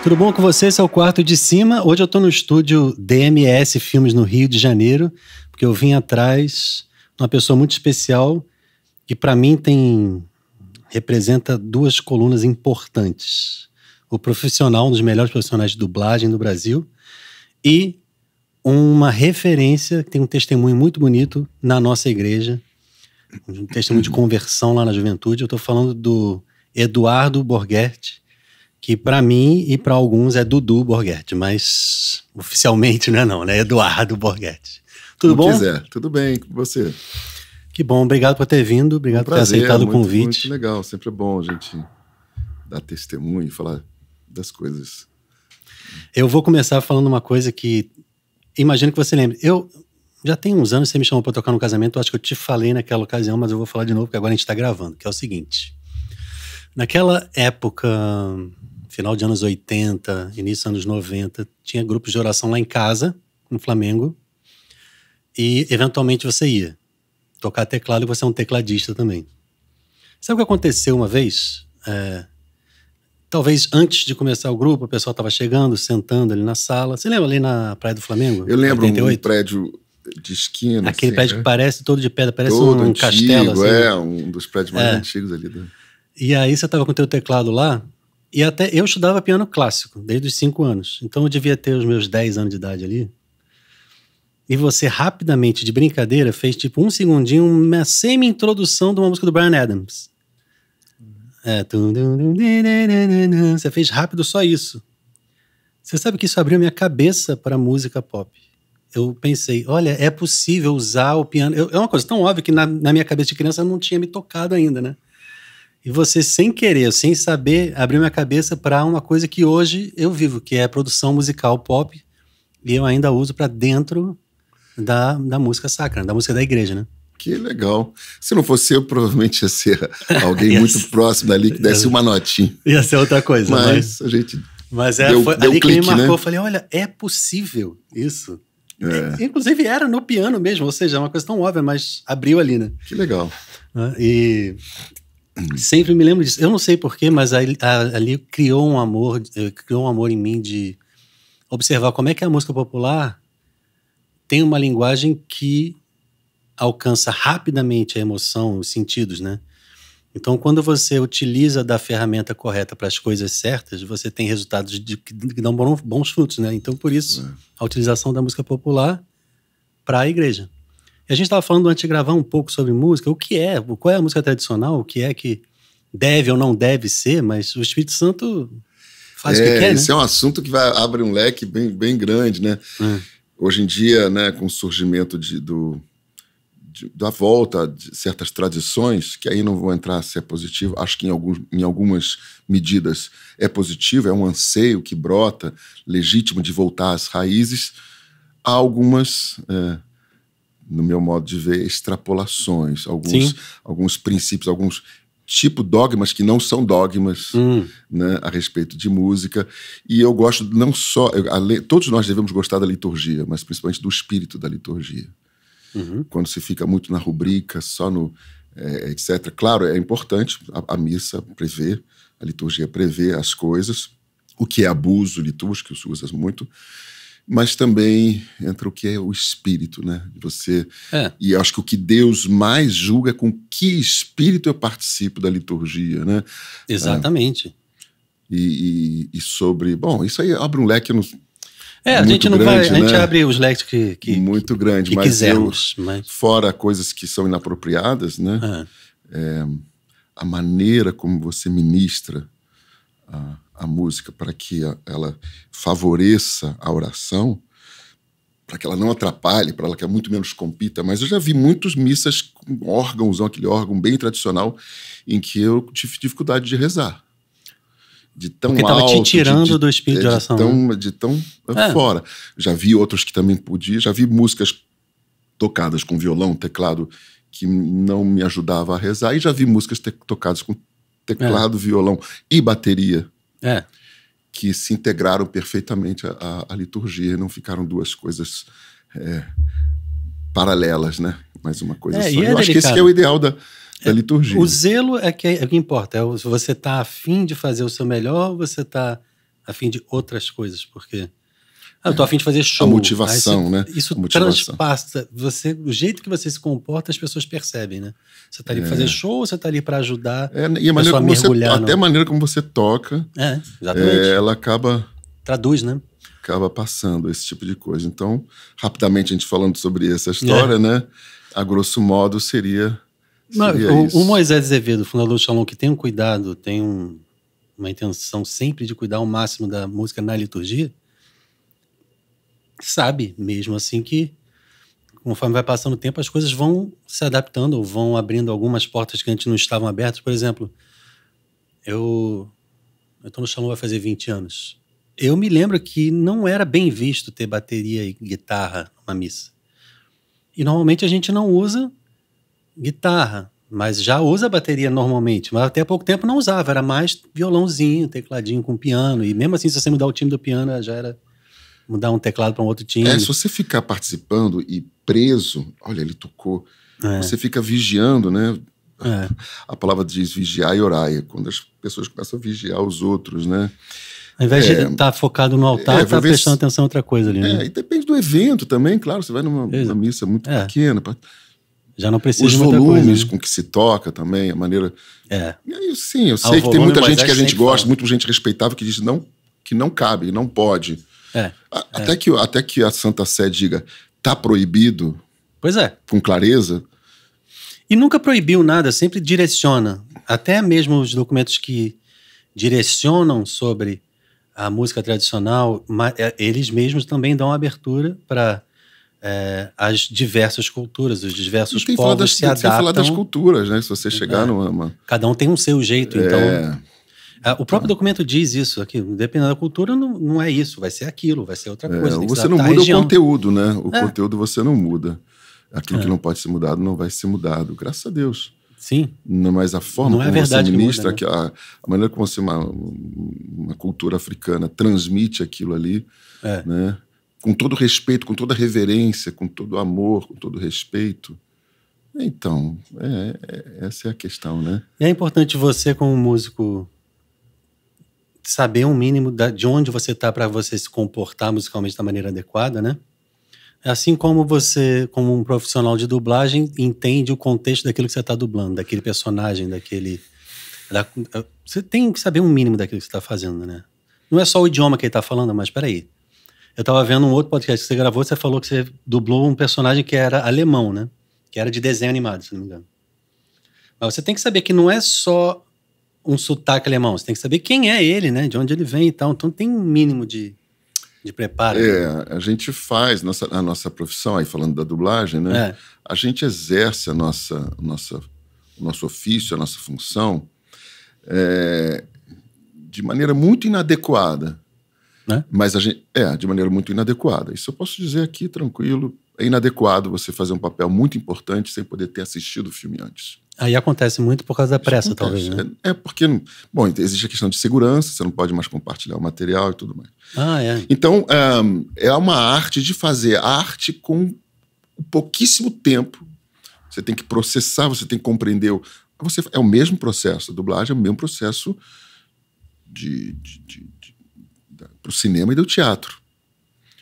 Tudo bom com você? Esse é o Quarto de Cima. Hoje eu estou no estúdio DMS Filmes no Rio de Janeiro, porque eu vim atrás de uma pessoa muito especial que para mim representa duas colunas importantes. O profissional, um dos melhores profissionais de dublagem do Brasil, e uma referência que tem um testemunho muito bonito na nossa igreja, um testemunho de conversão lá na juventude. Eu estou falando do Eduardo Borghetti, que para mim e para alguns é Dudu Borghetti, mas oficialmente não, né? Eduardo Borghetti. Tudo bom? Quiser. Tudo bem com você? Que bom, obrigado por ter vindo, obrigado por ter aceitado o convite. Muito legal, sempre é bom a gente dar testemunho e falar das coisas. Eu vou começar falando uma coisa que imagino que você lembre. Eu já tenho uns anos, você me chamou para tocar no casamento, eu acho que eu te falei naquela ocasião, mas eu vou falar de novo, porque agora a gente está gravando, que é o seguinte. Naquela época, final de anos 80, início dos anos 90, tinha grupos de oração lá em casa, no Flamengo, e eventualmente você ia tocar teclado e você é um tecladista também. Sabe o que aconteceu uma vez? Talvez antes de começar o grupo, o pessoal estava chegando, sentando ali na sala. Você lembra ali na Praia do Flamengo? Eu lembro, 88? Um prédio de esquina. Aquele prédio que parece todo de pedra, parece todo um antigo, castelo. Assim, um dos prédios mais antigos ali. E aí você estava com o teu teclado lá, e até eu estudava piano clássico, desde os 5 anos. Então eu devia ter os meus 10 anos de idade ali. E você rapidamente, de brincadeira, fez tipo um segundinho, uma semi-introdução de uma música do Bryan Adams. Você fez rápido só isso. Você sabe que isso abriu a minha cabeça para a música pop. Eu pensei, olha, é possível usar o piano. É uma coisa tão óbvia que na minha cabeça de criança não tinha me tocado ainda, né? E você, sem querer, sem saber, abriu minha cabeça para uma coisa que hoje eu vivo, que é a produção musical pop, e eu ainda uso para dentro da música sacra, da música da igreja, né? Que legal. Se não fosse eu, provavelmente ia ser alguém muito próximo dali que desse uma notinha. Ia ser outra coisa. Mas a gente foi deu ali clique, que me marcou. né? Eu falei, olha, é possível isso. Inclusive era no piano mesmo, ou seja, é uma coisa tão óbvia, mas abriu ali, né? Que legal. E sempre me lembro disso. Eu não sei porquê, mas ali criou um amor em mim de observar como é que a música popular tem uma linguagem que alcança rapidamente a emoção, os sentidos, né? Então, quando você utiliza da ferramenta correta para as coisas certas, você tem resultados que dão bons frutos, né? Então, por isso, a utilização da música popular para a igreja. E a gente estava falando antes de gravar um pouco sobre música, qual é a música tradicional, o que é que deve ou não deve ser, mas o Espírito Santo faz o que quer, Esse né? é um assunto que abre um leque bem grande, né? Hoje em dia, né, com o surgimento da volta de certas tradições, que aí não vou entrar se é positivo, acho que em algumas medidas é positivo, é um anseio que brota, legítimo de voltar às raízes. Há algumas, no meu modo de ver, extrapolações, alguns princípios, alguns tipo dogmas que não são dogmas, né, a respeito de música. E eu gosto não só... todos nós devemos gostar da liturgia, mas principalmente do espírito da liturgia. Quando se fica muito na rubrica, só no... etc. Claro, é importante, a missa prevê, a liturgia prevê as coisas, o que é abuso litúrgico, que se usa muito, mas também entra o que é o espírito, né? E eu acho que o que Deus mais julga é com que espírito eu participo da liturgia, né? Exatamente. E sobre... Bom, isso aí abre um leque... a gente não grande, vai... A gente abre os leques que muito grande, mas quisermos. Fora coisas que são inapropriadas, né? A maneira como você ministra a música para que ela favoreça a oração, para que ela não atrapalhe, para que ela muito menos compita. Mas eu já vi muitas missas com órgãos, aquele órgão bem tradicional, em que eu tive dificuldade de rezar. De tão porque alto, estava te tirando do espírito de oração. De tão fora. Já vi outros que também podia, já vi músicas tocadas com violão, teclado, que não me ajudava a rezar, e já vi músicas tocadas com teclado, violão e bateria, que se integraram perfeitamente à liturgia, não ficaram duas coisas paralelas, né? Mas uma coisa só. Eu acho que esse que é o ideal da liturgia. O zelo é que importa. Se você está afim de fazer o seu melhor, ou você está a fim de outras coisas, porque eu tô a fim de fazer show. A motivação, né? Isso motivação. transpassa. O jeito que você se comporta, as pessoas percebem, né? Você tá ali para fazer show ou você tá ali para ajudar e a maneira como mergulhar até a maneira como você toca, exatamente. Ela acaba... Traduz, né? Acaba passando esse tipo de coisa. Então, rapidamente, a gente falando sobre essa história, né? A grosso modo, seria isso. O Moisés Azevedo, fundador do Shalom, que tem um cuidado, tem uma intenção sempre de cuidar ao máximo da música na liturgia, sabe mesmo assim que, conforme vai passando o tempo, as coisas vão se adaptando ou vão abrindo algumas portas que antes não estavam abertas. Por exemplo, eu tô no Shalom vai fazer 20 anos. Eu me lembro que não era bem visto ter bateria e guitarra numa missa. E normalmente a gente não usa guitarra, mas já usa bateria normalmente. Mas até há pouco tempo não usava, era mais violãozinho, tecladinho com piano. E mesmo assim, se você mudar o time do piano, já era mudar um teclado para um outro time. Se você ficar participando e preso, olha, ele tocou, você fica vigiando, né? A palavra diz vigiar e orar, quando as pessoas começam a vigiar os outros, né? Ao invés de estar focado no altar, tá prestando atenção em outra coisa ali, né? E depende do evento também, claro. Você vai numa missa muito pequena. Já não precisa os de muita volumes coisa, né? com que se toca também, a maneira... E aí, sim, eu sei que volume, tem muita gente que a gente gosta, fala. muita gente respeitável que diz que não cabe, não pode. Até que a Santa Sé diga, tá proibido, pois é, com clareza. E nunca proibiu nada, sempre direciona. Até mesmo os documentos que direcionam sobre a música tradicional, eles mesmos também dão abertura para as diversas culturas, os diversos povos se adaptam. Sem falar das culturas, né? Se você chegar numa... Cada um tem um seu jeito, então... o próprio documento diz isso aqui, dependendo da cultura, não é isso, vai ser aquilo, vai ser outra coisa. Você não muda o conteúdo, né? O conteúdo você não muda. Aquilo que não pode ser mudado não vai ser mudado, graças a Deus. Sim. Mas a forma não como você ministra, muda, né? a maneira como você, uma cultura africana transmite aquilo ali, né? Com todo respeito, com toda reverência, com todo amor, com todo respeito. Então, essa é a questão, né? E é importante você, como músico, saber um mínimo de onde você está para você se comportar musicalmente da maneira adequada, né? Assim como você, como um profissional de dublagem, entende o contexto daquilo que você está dublando, daquele personagem, você tem que saber um mínimo daquilo que você está fazendo, né? Não é só o idioma que ele está falando, mas peraí. Eu estava vendo um outro podcast que você gravou, você falou que você dublou um personagem que era alemão, né? Que era de desenho animado, se não me engano. Mas você tem que saber que não é só um sotaque alemão, você tem que saber quem é ele, né? De onde ele vem e tal. Então tem um mínimo de preparo. A gente faz a nossa profissão, aí falando da dublagem, né? A gente exerce o nosso ofício, a nossa função de maneira muito inadequada. Mas a gente de maneira muito inadequada. Isso eu posso dizer aqui, tranquilo. É inadequado você fazer um papel muito importante sem poder ter assistido o filme antes. Aí acontece muito por causa da pressa, talvez, né? Porque, bom, existe a questão de segurança, você não pode mais compartilhar o material e tudo mais. Então, é uma arte de fazer arte com pouquíssimo tempo. Você tem que processar, você tem que compreender. É o mesmo processo, a dublagem é o mesmo processo para o cinema e do teatro.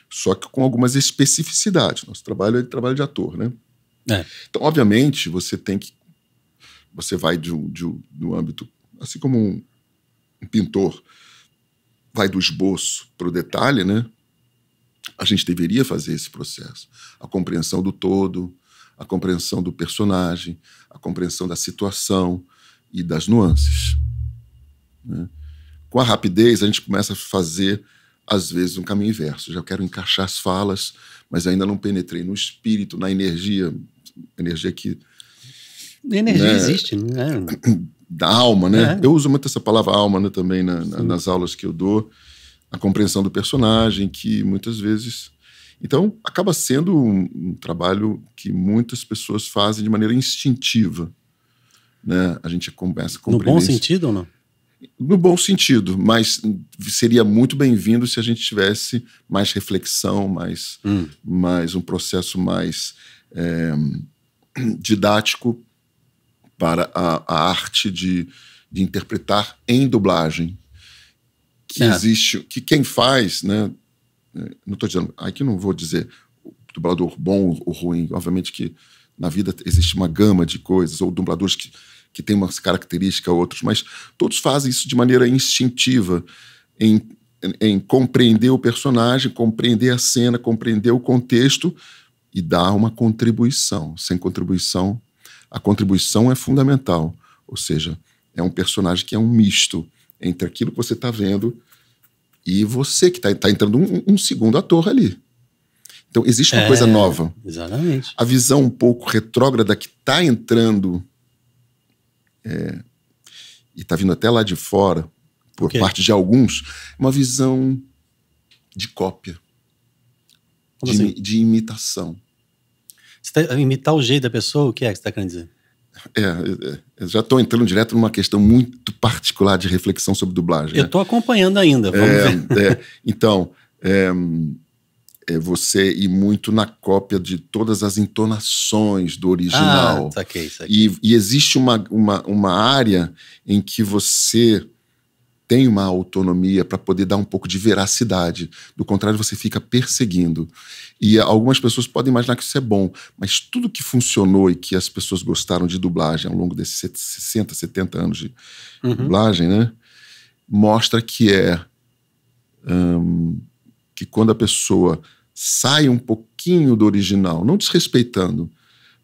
Só que com algumas especificidades. Nosso trabalho é trabalho de ator, né? Então, obviamente, você vai do âmbito, assim como um pintor vai do esboço para o detalhe, né? A gente deveria fazer esse processo. A compreensão do todo, a compreensão do personagem, a compreensão da situação e das nuances, né? Com a rapidez, a gente começa a fazer, às vezes, um caminho inverso. Já quero encaixar as falas, mas ainda não penetrei no espírito, na energia que... Energia existe, né? Da alma, né? Eu uso muito essa palavra alma, né, também nas aulas que eu dou. A compreensão do personagem, que muitas vezes... Então, acaba sendo um trabalho que muitas pessoas fazem de maneira instintiva, né? A gente começa a compreender... No bom sentido ou não? No bom sentido, mas seria muito bem-vindo se a gente tivesse mais reflexão, mais um processo mais didático para a arte de interpretar em dublagem. que existe, que quem faz, né? Não estou dizendo, aqui não vou dizer o dublador bom ou ruim, obviamente que na vida existe uma gama de coisas, ou dubladores que têm uma característica, outros, mas todos fazem isso de maneira instintiva, em compreender o personagem, compreender a cena, compreender o contexto e dar uma contribuição. Sem contribuição, a contribuição é fundamental. Ou seja, é um personagem que é um misto entre aquilo que você está vendo e você que está entrando um segundo ator ali. Então, existe uma coisa nova. Exatamente. A visão um pouco retrógrada que está entrando e está vindo até lá de fora, por parte de alguns, uma visão de cópia, de imitação. Você tá, imitar o jeito da pessoa, o que é que você está querendo dizer? Eu já estou entrando direto numa questão muito particular de reflexão sobre dublagem. Eu estou acompanhando ainda, vamos ver. Então, você ir muito na cópia de todas as entonações do original. Saquei. E existe uma área em que você tem uma autonomia para poder dar um pouco de veracidade. Do contrário, você fica perseguindo. E algumas pessoas podem imaginar que isso é bom, mas tudo que funcionou e que as pessoas gostaram de dublagem ao longo desses 60, 70 anos de dublagem, né, mostra que que quando a pessoa sai um pouquinho do original, não desrespeitando,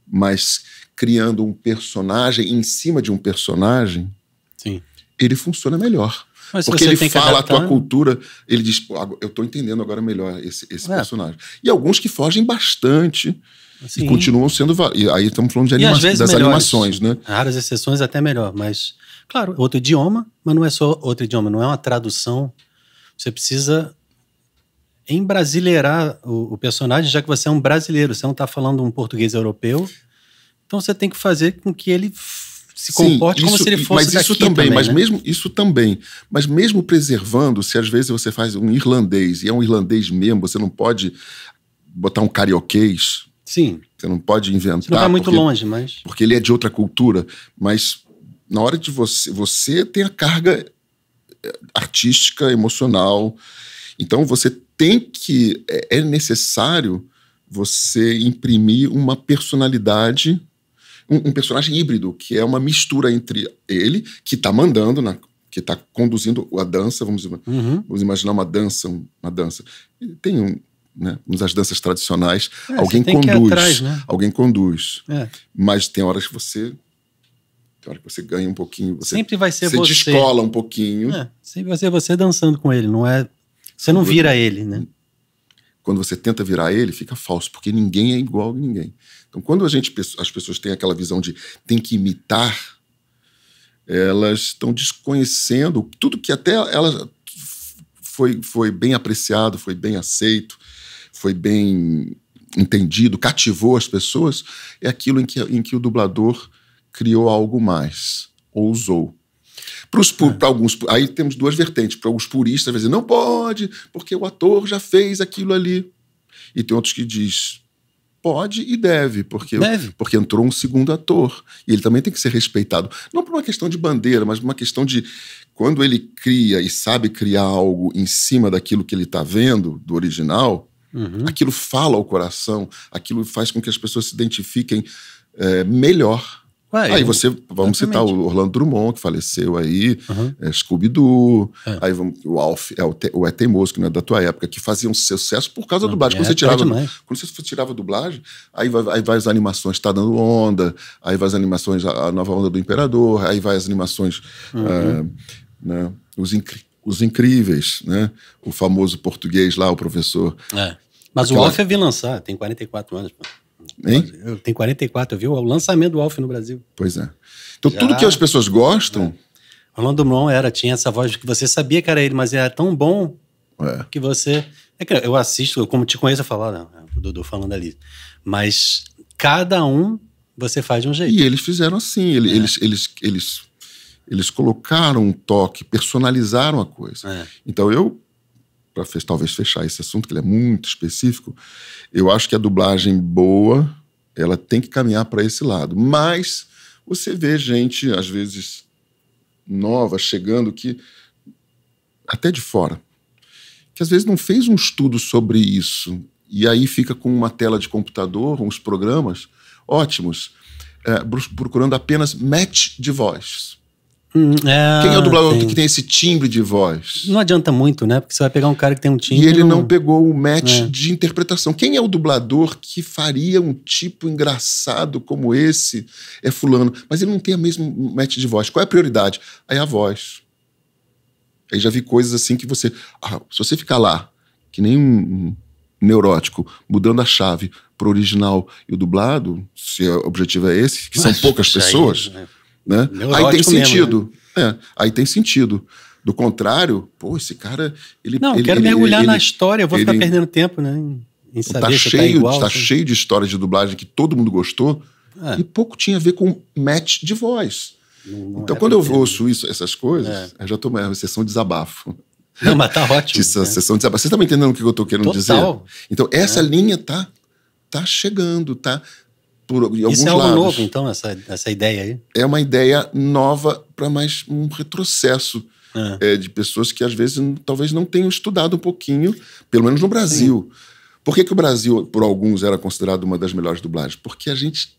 mas criando um personagem em cima de um personagem, sim, ele funciona melhor. Mas porque ele fala a tua cultura, ele diz, pô, eu estou entendendo agora melhor esse personagem. E alguns que fogem bastante e continuam sendo... E aí estamos falando de animações, né? Raras exceções até melhor, mas, claro, outro idioma, mas não é só outro idioma, não é uma tradução. Você precisa embrasileirar o personagem, já que você é um brasileiro, você não está falando um português europeu, então você tem que fazer com que ele se comporte como se ele fosse daqui também, mas né? Mas mesmo preservando, se às vezes você faz um irlandês, e é um irlandês mesmo, você não pode botar um carioquês. Sim. Você não pode inventar. Você não vai muito longe, mas... Porque ele é de outra cultura, mas na hora de você tem a carga artística, emocional, então você tem que... É necessário você imprimir uma personalidade... Um personagem híbrido, que é uma mistura entre ele, que está mandando, que está conduzindo a dança, vamos imaginar uma dança. Tem as danças tradicionais, alguém conduz. Atrás, né? Alguém conduz. Mas tem horas que você ganha um pouquinho. Sempre vai ser você. Você descola um pouquinho. Sempre vai ser você dançando com ele, não é... Você não vira ele, né? Quando você tenta virar ele, fica falso, porque ninguém é igual a ninguém. Então, quando as pessoas têm aquela visão de tem que imitar, elas estão desconhecendo tudo que até ela foi bem apreciado, foi bem aceito, foi bem entendido, cativou as pessoas, é aquilo em que o dublador criou algo mais, ousou. Para alguns, aí temos duas vertentes. Para alguns puristas, vai dizer, não pode, porque o ator já fez aquilo ali. E tem outros que diz, pode e deve, porque entrou um segundo ator. E ele também tem que ser respeitado. Não por uma questão de bandeira, mas por uma questão de quando ele cria e sabe criar algo em cima daquilo que ele está vendo, do original, aquilo fala ao coração, aquilo faz com que as pessoas se identifiquem melhor. Aí vamos citar o Orlando Drummond, que faleceu aí, Scooby-Doo, aí o Alf, o É Teimoso, que não é da tua época, que faziam sucesso por causa da dublagem. Quando você tirava a dublagem, aí vai as animações Tá Dando Onda, aí vai as animações A Nova Onda do Imperador, aí vai as animações né, Os Incríveis, né? O famoso português lá, o professor. Mas o Alf eu vi lançar, tem 44 anos, pô. Hein? Eu tenho 44, viu? É o lançamento do Alf no Brasil. Pois é. Então tudo que as pessoas gostam... Orlando Drummond tinha essa voz que você sabia que era ele, mas era tão bom que você... eu assisto, como te conheço, eu falo, o Dudu falando ali. Mas cada um você faz de um jeito. E eles fizeram assim, eles colocaram um toque, personalizaram a coisa. Então para talvez fechar esse assunto, que ele é muito específico, eu acho que a dublagem boa, ela tem que caminhar para esse lado. Mas você vê gente, às vezes, nova, chegando que até de fora, que às vezes não fez um estudo sobre isso, e aí fica com uma tela de computador, uns programas ótimos, procurando apenas match de voz. Quem é o dublador que tem esse timbre de voz? Não adianta muito, né? Porque você vai pegar um cara que tem um timbre... E ele não pegou o match de interpretação. Quem é o dublador que faria um tipo engraçado como esse? É fulano. Mas ele não tem a mesma match de voz. Qual é a prioridade? Aí a voz. Aí já vi coisas assim que você... se você ficar lá, que nem um neurótico, mudando a chave pro original e o dublado, se o objetivo é esse, que são poucas pessoas... Né? Aí tem sentido. Mesmo, né? Aí tem sentido. Do contrário, esse cara... eu quero mergulhar na história, eu vou ficar perdendo tempo, né? Em saber se tá igual. Tá cheio de histórias de dublagem que todo mundo gostou e pouco tinha a ver com match de voz. Então, quando eu ouço essas coisas, eu já tô numa sessão de desabafo. Não, mas tá ótimo. Sessão de desabafo. Vocês estão me entendendo o que eu tô querendo dizer? Então, essa linha tá chegando, tá... Isso é algo novo, então, essa ideia aí? É uma ideia nova para mais um retrocesso de pessoas que, às vezes, talvez não tenham estudado um pouquinho, pelo menos no Brasil. Sim. Por que o Brasil, por alguns, era considerado uma das melhores dublagens? Porque a gente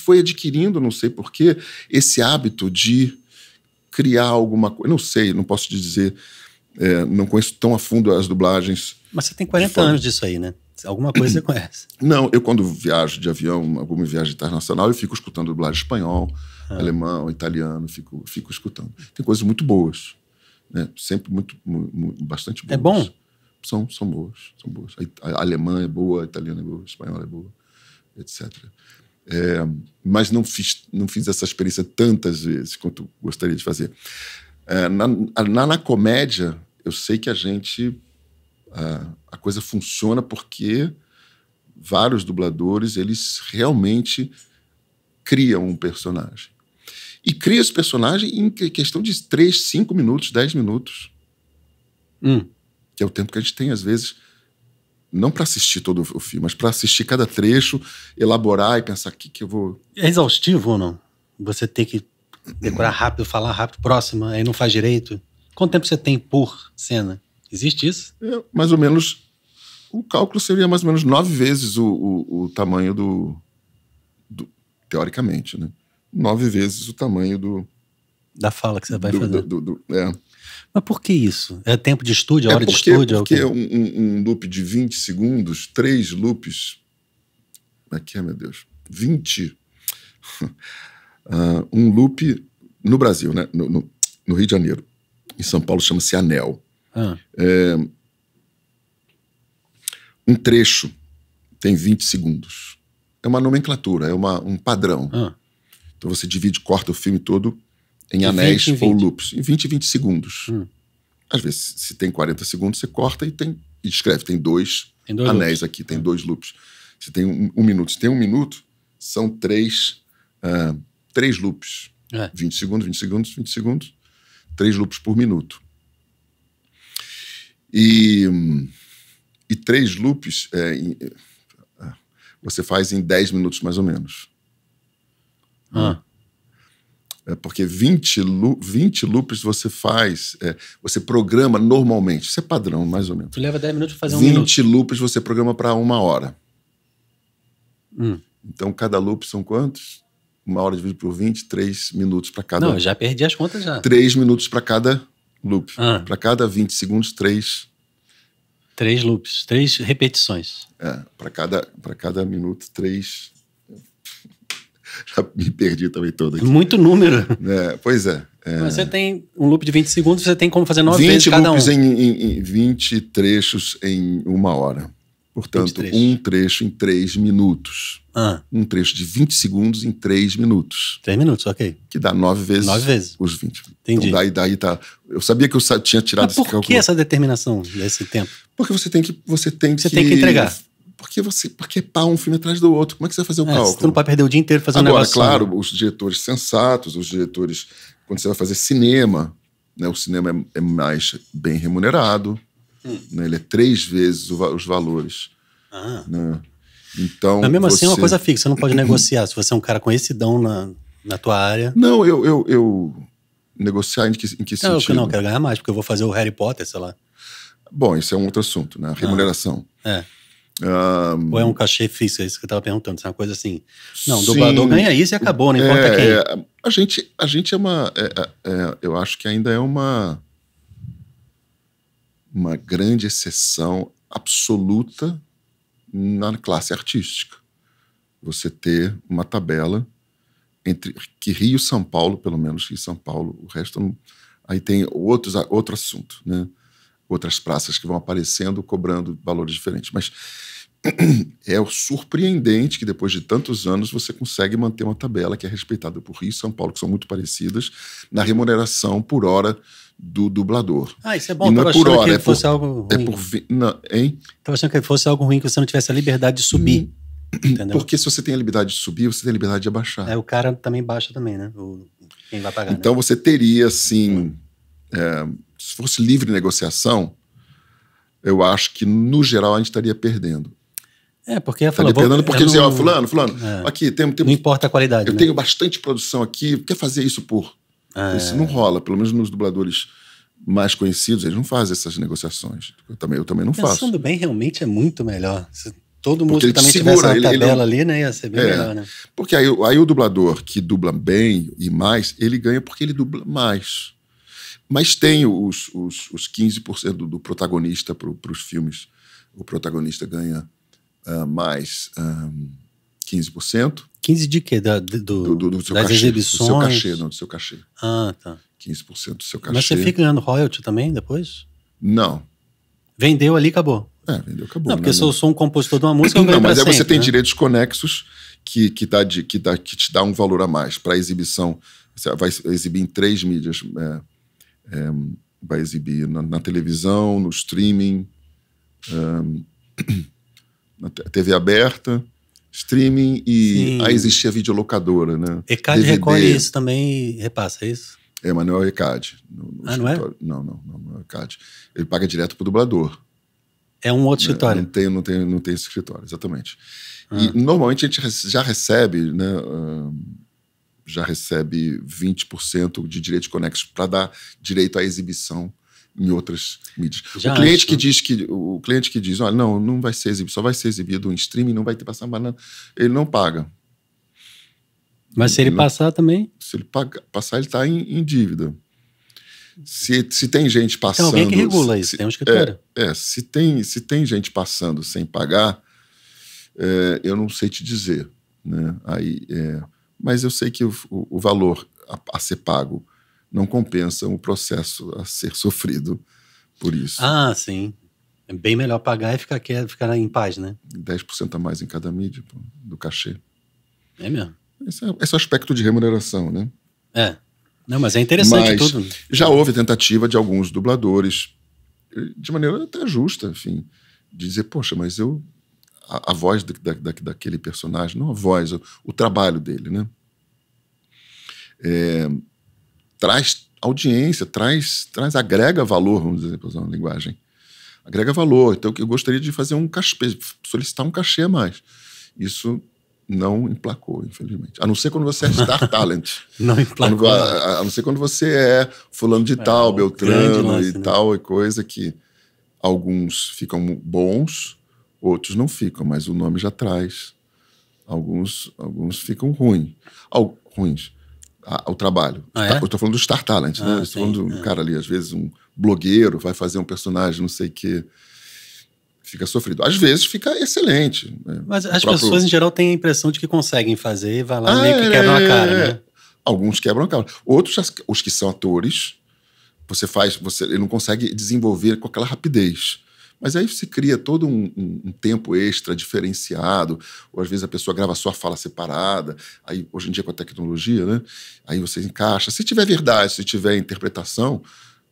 foi adquirindo, não sei porquê, esse hábito de criar alguma coisa. Não sei, não posso dizer, não conheço tão a fundo as dublagens. Mas você tem 40 anos disso aí, né? Alguma coisa você conhece. Não, eu quando viajo de avião, alguma viagem internacional, eu fico escutando dublagem espanhol, alemão, italiano, fico escutando. Tem coisas muito boas, né? Sempre bastante boas. É bom? São boas. A alemã é boa, a italiana é boa, a espanhola é boa, etc. Mas não fiz essa experiência tantas vezes quanto gostaria de fazer. Na comédia, eu sei que a coisa funciona porque vários dubladores, eles realmente criam um personagem. E cria esse personagem em questão de 3, 5 minutos, 10 minutos. Que é o tempo que a gente tem, às vezes, não para assistir todo o filme, mas para assistir cada trecho, elaborar e pensar o que eu vou... É exaustivo ou não? Você ter que decorar rápido, falar rápido, próxima, aí não faz direito? Quanto tempo você tem por cena? Existe isso? Mais ou menos, o cálculo seria mais ou menos 9 vezes o tamanho do teoricamente, né? 9 vezes o tamanho da fala que você vai fazer. É. Mas por que isso? É tempo de estúdio, hora de estúdio? Porque um loop de 20 segundos, 3 loops... Aqui, meu Deus. 20... um loop no Brasil, né? No Rio de Janeiro. Em São Paulo chama-se Anel. Um trecho tem 20 segundos. É uma nomenclatura, é um padrão. Então você corta o filme todo em anéis ou loops. Em 20 segundos. Às vezes, se tem 40 segundos, você corta e escreve. Tem dois anéis loops. Aqui, tem 2 loops. Se tem um minuto. Se tem 1 minuto, são 3 loops. 20 segundos, 20 segundos, 20 segundos. 3 loops por minuto. E 3 loops você faz em 10 minutos, mais ou menos. Porque 20 loops você faz... você programa normalmente. Isso é padrão, mais ou menos. Tu leva 10 minutos para fazer 1 minuto. 20 loops você programa para 1 hora. Então, cada loop são quantos? 1 hora dividido por 20, 3 minutos para cada... Não, eu já perdi as contas já. 3 minutos para cada loop. Para cada 20 segundos, 3 loops, 3 repetições. Para cada minuto, 3... Já me perdi também todo aqui. Muito número. Pois é. Mas você tem um loop de 20 segundos, você tem como fazer 9 vezes cada um. 20 loops em 20 trechos em 1 hora. Portanto, um trecho em 3 minutos. Um trecho de 20 segundos em 3 minutos. 3 minutos, ok. Que dá 9 vezes, 9 vezes os 20. Entendi. Então, daí tá... Eu sabia que eu tinha tirado esse cálculo. Por que essa determinação desse tempo? Porque você tem que entregar. Porque pá, um filme atrás do outro. Como é que você vai fazer o cálculo? Você não pode perder o dia inteiro fazendo um negócio. Agora, claro, os diretores sensatos, os diretores... Quando você vai fazer cinema, né, o cinema é mais bem remunerado. Né, ele é 3 vezes os valores. Né? Então, mas mesmo assim é uma coisa fixa. Você não pode negociar. Se você é um cara conhecidão na tua área... Não, eu Negociar em que sentido? Não, eu quero ganhar mais, porque eu vou fazer o Harry Potter, sei lá. Bom, isso é um outro assunto, né? Remuneração. Ou é um cachê fixo, é isso que eu tava perguntando. Se é uma coisa assim. Não, o dublador ganha isso e acabou, não importa quem. A gente é uma. Eu acho que ainda é uma grande exceção absoluta na classe artística. Você ter uma tabela entre que Rio e São Paulo, pelo menos Rio e São Paulo, o resto não. Aí tem outro assunto, né? Outras praças que vão aparecendo, cobrando valores diferentes. Mas é surpreendente que depois de tantos anos você consegue manter uma tabela que é respeitada por Rio e São Paulo, que são muito parecidas, na remuneração por hora do dublador. Isso é bom. Estava achando que fosse algo ruim. Estava achando que fosse algo ruim, que você não tivesse a liberdade de subir. Entendeu? Porque se você tem a liberdade de subir, você tem a liberdade de abaixar. O cara também baixa também, né? Quem vai pagar. Então você teria, assim... se fosse livre negociação, eu acho que, no geral, a gente estaria perdendo. Porque ia falar... Estaria perdendo porque dizer, fulano, aqui, não importa a qualidade, eu tenho bastante produção aqui, quer fazer isso por... Isso não rola, pelo menos nos dubladores mais conhecidos, eles não fazem essas negociações. Eu também não faço. Pensando bem, realmente é muito melhor. Se todo mundo que também tivesse uma tabela ali, né, ia ser bem melhor, né? Porque aí o dublador que dubla bem e mais, ele ganha porque ele dubla mais. Mas tem os 15% do protagonista para os filmes. O protagonista ganha mais 15%. 15% de quê? Do seu das cachê, exibições? Do seu cachê, não, do seu cachê. Tá. 15% do seu cachê. Mas você fica ganhando royalty também depois? Não. Vendeu ali, acabou. Vendeu, acabou. Não, porque se eu sou um compositor de uma música, eu ganho mas aí sempre, você tem né? direitos conexos que te dá um valor a mais. Para exibição, você vai exibir em 3 mídias. Vai exibir na televisão, no streaming, na TV aberta, streaming e aí existia a videolocadora, né? ECAD recolhe isso também e repassa, é isso? Mas não é o ECAD. Não é? Não é o ECAD. Ele paga direto pro dublador. É um outro escritório? Não tem esse escritório, exatamente. E normalmente a gente já recebe, né? Já recebe 20% de direitos conexos para dar direito à exibição em outras mídias. O cliente que diz, olha, não vai ser exibido, só vai ser exibido em streaming, não vai ter passar banana, ele não paga. Mas se ele passar também? Se ele passar, ele está em dívida. Se tem gente passando... Tem alguém que regula isso, tem um escritório. Se tem gente passando sem pagar, eu não sei te dizer, né? Mas eu sei que o valor a ser pago não compensa o processo a ser sofrido por isso. Sim. É bem melhor pagar e ficar em paz, né? 10% a mais em cada mídia do cachê. É mesmo? Esse é o aspecto de remuneração, né? Não, mas é interessante tudo. Já houve tentativa de alguns dubladores, de maneira até justa, enfim, de dizer, poxa, mas a voz daquele personagem, não a voz, o trabalho dele, né? Traz audiência, agrega valor, vamos dizer, para usar uma linguagem. Agrega valor. Então, eu gostaria de fazer solicitar um cachê a mais. Isso não emplacou, infelizmente. A não ser quando você é Star Talent. Não emplacou. A não ser quando você é fulano de tal, Beltrano lance, e tal, e coisa que alguns ficam bons, outros não ficam, mas o nome já traz. Alguns ficam ruins. O trabalho. Eu estou falando do Star Talent, né? Estou falando do cara ali, às vezes um blogueiro vai fazer um personagem, não sei o quê, fica sofrido. Às vezes fica excelente. Né? Mas as pessoas, em geral, têm a impressão de que conseguem fazer e vai lá meio que quebram a cara, né? Alguns quebram a cara. Outros, os que são atores, ele não consegue desenvolver com aquela rapidez. Mas aí se cria todo um tempo extra diferenciado, ou às vezes a pessoa grava sua fala separada, aí hoje em dia com a tecnologia, né? Aí você encaixa. Se tiver verdade, se tiver interpretação,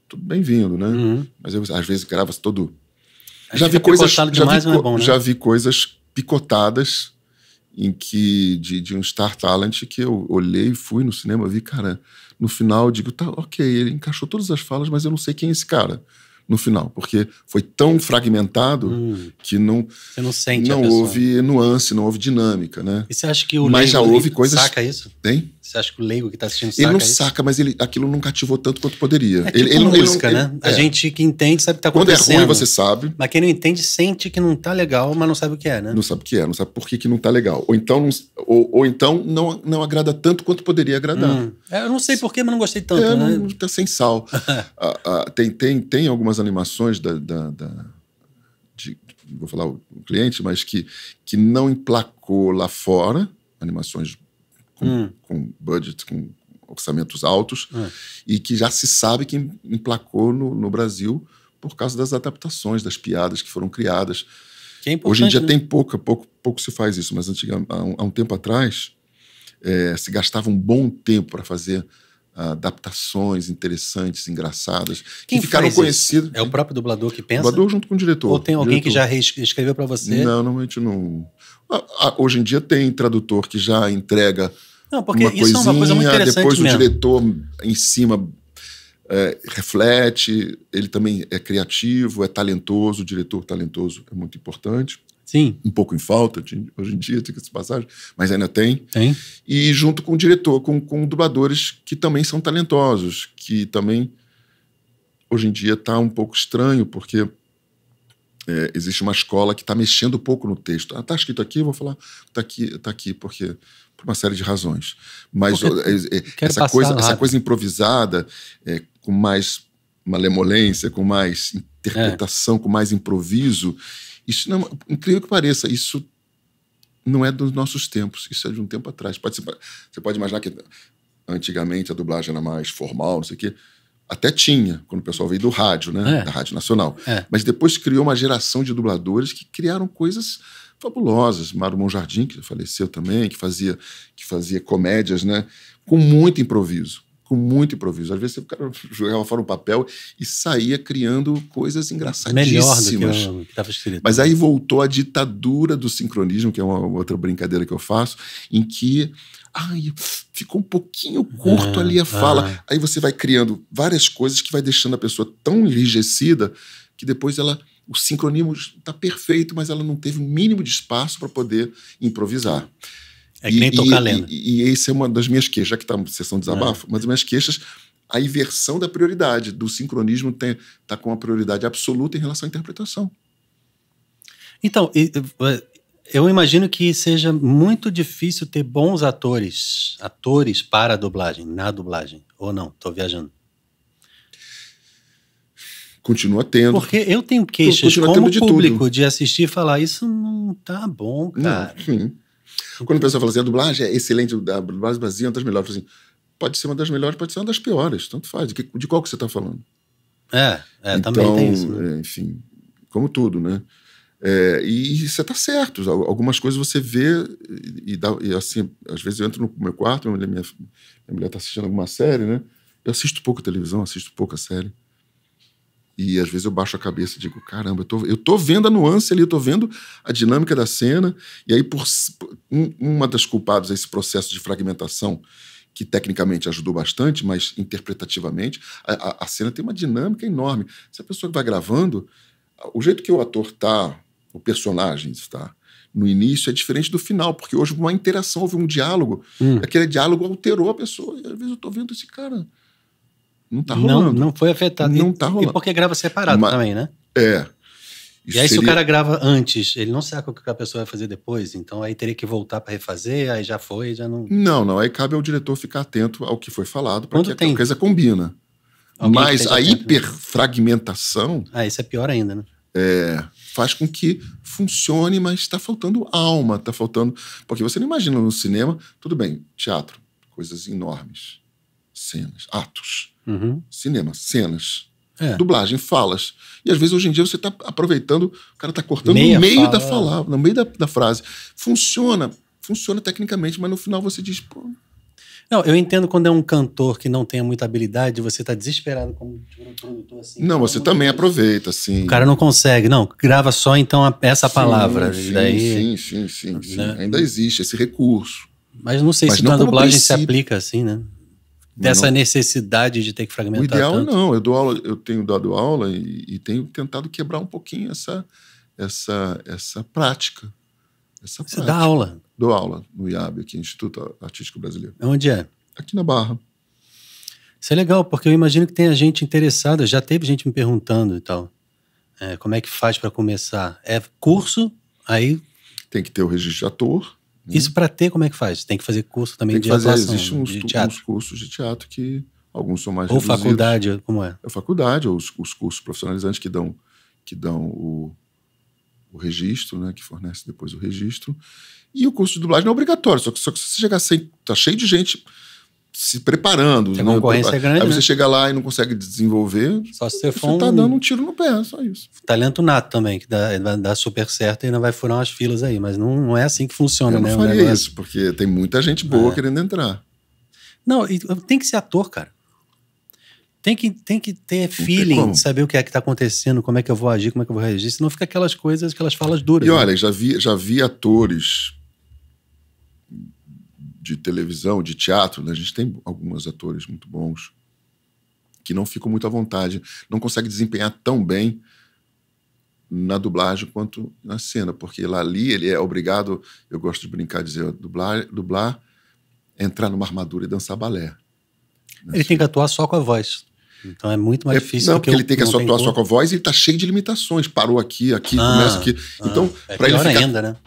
tudo bem-vindo, né? Mas eu, às vezes grava todo... Já vi coisas picotadas em que de um Star Talent que eu olhei, fui no cinema, vi, cara, no final eu digo, tá, ok, ele encaixou todas as falas, mas eu não sei quem é esse cara no final, porque foi tão fragmentado que não sente não houve nuance, não houve dinâmica, né? E você acha que o mas já houve coisas... saca isso? Tem? Você acha que o leigo que tá assistindo saca Ele não isso? saca, mas aquilo não cativou tanto quanto poderia. É tipo música, né? A gente que entende sabe o que tá Quando acontecendo. é ruim, você sabe. Mas quem não entende sente que não tá legal, mas não sabe o que é, né? Não sabe o que é, não sabe por que não tá legal. Ou então não agrada tanto quanto poderia agradar. Eu não sei porquê, mas não gostei tanto, né? Não tá sem sal. Tem algumas animações vou falar o cliente, mas que não emplacou lá fora, animações com budget, com orçamentos altos, e que já se sabe que emplacou no Brasil por causa das adaptações, das piadas que foram criadas. Que é importante, hoje em dia né? tem pouco se faz isso, mas há um tempo atrás se gastava um bom tempo para fazer adaptações interessantes, engraçadas, Quem que ficaram conhecidas. É o próprio dublador que pensa? O dublador junto com o diretor. Ou tem alguém que já escreveu para você? Não, normalmente não. Hoje em dia tem tradutor que já entrega porque uma isso coisinha, é uma coisa muito interessante depois mesmo. O diretor em cima reflete, ele também é criativo, é talentoso, o diretor talentoso é muito importante. Sim. Um pouco em falta, hoje em dia, diga-se de passagem, mas ainda tem. Tem. E junto com o diretor, com dubladores que também são talentosos, que também, hoje em dia, está um pouco estranho, porque existe uma escola que está mexendo pouco no texto. Está escrito aqui, eu vou falar, está aqui, porque por uma série de razões. Mas essa coisa improvisada, com mais malemolência, com mais interpretação, com mais improviso, isso não, incrível que pareça, isso não é dos nossos tempos, isso é de um tempo atrás. Você pode imaginar que antigamente a dublagem era mais formal, não sei o quê. Até tinha, quando o pessoal veio do rádio, né? Da Rádio Nacional. Mas depois criou uma geração de dubladores que criaram coisas fabulosas. Mário Monjardim, que faleceu também, que fazia comédias, né? Com muito improviso. Às vezes o cara jogava fora um papel e saía criando coisas engraçadíssimas. Melhor do que estava escrito. Mas aí voltou a ditadura do sincronismo, que é uma outra brincadeira que eu faço, em que ficou um pouquinho curto ali a fala. Aí você vai criando várias coisas que vai deixando a pessoa tão enrijecida que depois o sincronismo está perfeito, mas ela não teve o mínimo de espaço para poder improvisar. É que nem tocar lendo. E essa é uma das minhas queixas, já que está na sessão de desabafo, uma das minhas queixas, a inversão da prioridade, do sincronismo está com uma prioridade absoluta em relação à interpretação. Então, eu imagino que seja muito difícil ter bons atores para a dublagem, na dublagem, ou não? Estou viajando. Continua tendo. Porque eu tenho queixas como público de assistir e falar, isso não tá bom, cara. Não, quando a pessoa fala assim, a dublagem é excelente, a dublagem do Brasil é uma das melhores, assim, pode ser uma das melhores, pode ser uma das piores, tanto faz. De qual que você está falando? Então, também tem isso. Né? Enfim, como tudo, né? E você está certo. Algumas coisas você vê e assim, às vezes eu entro no meu quarto, minha mulher está assistindo alguma série, né? Eu assisto pouco televisão, assisto pouca série. E às vezes eu baixo a cabeça e digo, caramba, eu tô vendo a nuance ali, eu tô vendo a dinâmica da cena. E aí, uma das culpadas é esse processo de fragmentação, que tecnicamente ajudou bastante, mas interpretativamente, a cena tem uma dinâmica enorme. Se a pessoa vai gravando, o jeito que o ator tá, o personagem está no início é diferente do final, porque hoje uma interação, houve um diálogo, aquele diálogo alterou a pessoa. E às vezes eu tô vendo esse cara... Não tá rolando. Não foi afetado. Não tá rolando. E porque grava separado também, né? E aí se o cara grava antes, ele não sabe o que a pessoa vai fazer depois, então aí teria que voltar para refazer, aí já foi, já não... Não, aí cabe ao diretor ficar atento ao que foi falado, para que a coisa combina. Alguém mas a hiperfragmentação... isso é pior ainda, né? Faz com que funcione, mas está faltando alma, está faltando... Porque você não imagina no cinema, tudo bem, teatro, coisas enormes, cenas, atos... Cinema, cenas, dublagem, falas. E às vezes hoje em dia você está aproveitando, o cara está cortando no meio da fala, no meio da frase. Funciona tecnicamente, mas no final você diz, pô... Não, eu entendo quando é um cantor que não tenha muita habilidade, você está desesperado como produtor assim. Não, você também aproveita, sim. O cara não consegue, não, grava só então essa palavra. Sim. Né? Ainda existe esse recurso. Mas não sei se na dublagem se aplica assim, né? Dessa necessidade de ter que fragmentar. O ideal tanto. Não, eu tenho dado aula e tenho tentado quebrar um pouquinho essa prática. Você dá aula? Dou aula no IAB, aqui, Instituto Artístico Brasileiro. Onde é? Aqui na Barra. Isso é legal, porque eu imagino que tenha gente interessada, já teve gente me perguntando e tal. Como é que faz para começar? É curso, aí... Tem que ter o registro de ator. Isso para ter, como é que faz? Tem que fazer curso também de atuação, Existem de teatro. uns cursos de teatro que alguns são mais ou reduzidos. Faculdade, como é? É faculdade, ou os cursos profissionalizantes que dão o registro, né, que fornece depois o registro. E o curso de dublagem não é obrigatório, só que se você chegar sem... Tá cheio de gente se preparando. A concorrência é grande, aí né? você chega lá e não consegue desenvolver, só se você for tá dando um tiro no pé, só isso. Talento nato também, que dá super certo e ainda vai furar umas filas aí, mas não é assim que funciona, né? Eu não faria isso, porque tem muita gente boa querendo entrar. Não, tem que ser ator, cara. Tem que ter feeling, saber o que é que tá acontecendo, como é que eu vou agir, como é que eu vou reagir, senão fica aquelas falas duras. E olha, já vi atores de televisão, de teatro, né? A gente tem alguns atores muito bons que não ficam muito à vontade, não conseguem desempenhar tão bem na dublagem quanto na cena, porque ali ele é obrigado, eu gosto de brincar, dizer, dublar, entrar numa armadura e dançar balé. Ele tem que atuar só com a voz. Então é muito mais difícil. Não, porque ele tem que atuar só com a voz e ele tá cheio de limitações. Parou aqui, começa aqui. Então,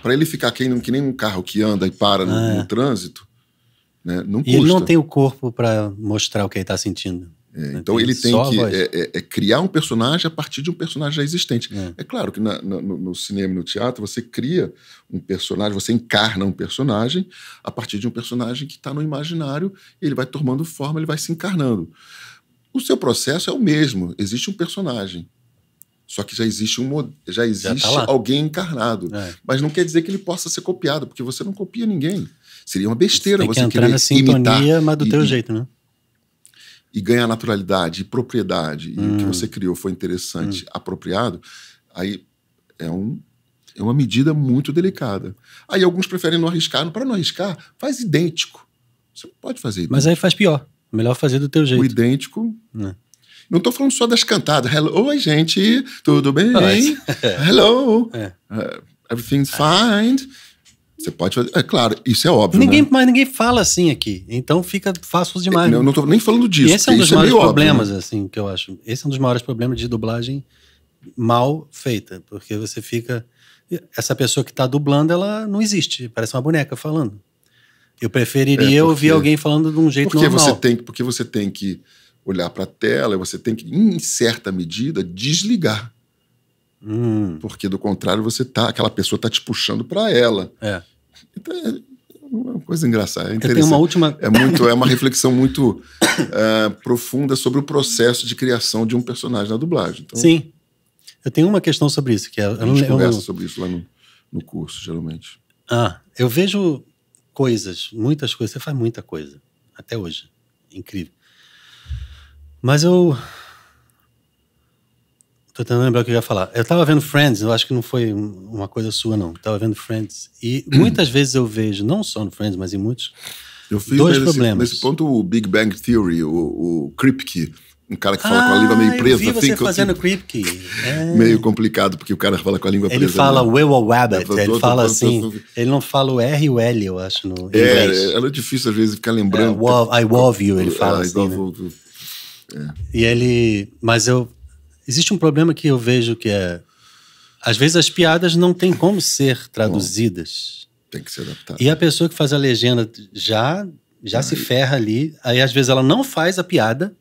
para ele ficar que nem um carro que anda e para no trânsito, né, não custa. E ele não tem o corpo para mostrar o que ele está sentindo. Então ele tem que criar um personagem a partir de um personagem já existente. É claro que no cinema e no teatro você cria um personagem, você encarna um personagem a partir de um personagem que está no imaginário e ele vai tomando forma, ele vai se encarnando. O seu processo é o mesmo, existe um personagem, só que já existe alguém encarnado, mas não quer dizer que ele possa ser copiado, porque você não copia ninguém. Seria uma besteira você entrar na sintonia, imitar, mas do teu jeito, né? E ganhar naturalidade e propriedade, e o que você criou foi interessante, apropriado, aí é uma medida muito delicada. Aí alguns preferem não arriscar. Para não arriscar, faz idêntico. Você não pode fazer idêntico. Mas aí faz pior. Melhor fazer do teu jeito. O idêntico... Não estou falando só das cantadas. Hello, oi, gente, tudo bem? Hello, everything's fine. Você pode fazer... É claro, isso é óbvio, Mas ninguém fala assim aqui. Então fica fácil demais. Eu não estou nem falando disso. E esse é um dos maiores problemas, assim, que eu acho. Esse é um dos maiores problemas de dublagem mal feita. Porque você fica... Essa pessoa que está dublando, ela não existe. Parece uma boneca falando. Eu preferiria ouvir alguém falando de um jeito normal. Porque você tem que olhar para a tela e você tem que, em certa medida, desligar. Porque, do contrário, aquela pessoa está te puxando para ela. Então, é uma coisa engraçada. É interessante. Uma última... É uma reflexão muito profunda sobre o processo de criação de um personagem na dublagem. Então, sim. Eu tenho uma questão sobre isso. Que a gente conversa sobre isso lá no curso, geralmente. Eu vejo muitas coisas. Você faz muita coisa, até hoje. Incrível. Mas eu... Tô tentando lembrar o que eu ia falar. Eu tava vendo Friends, eu acho que não foi uma coisa sua, não. Eu tava vendo Friends. E muitas vezes eu vejo, não só no Friends, mas em muitos, dois problemas. Nesse ponto, o Big Bang Theory, o Kripke, um cara que fala com a língua meio presa. Eu vi você fazendo Kripke. Meio complicado, porque o cara fala com a língua presa. Ele fala Will or Wabbit, ele fala assim, ele não fala o R e o L, eu acho, no inglês. Era difícil às vezes ficar lembrando. I love you, ele fala assim, né? E ele... Existe um problema que eu vejo que é... Às vezes as piadas não têm como ser traduzidas. Tem que ser adaptado. E a pessoa que faz a legenda já se ferra ali. Aí às vezes ela não faz a piada.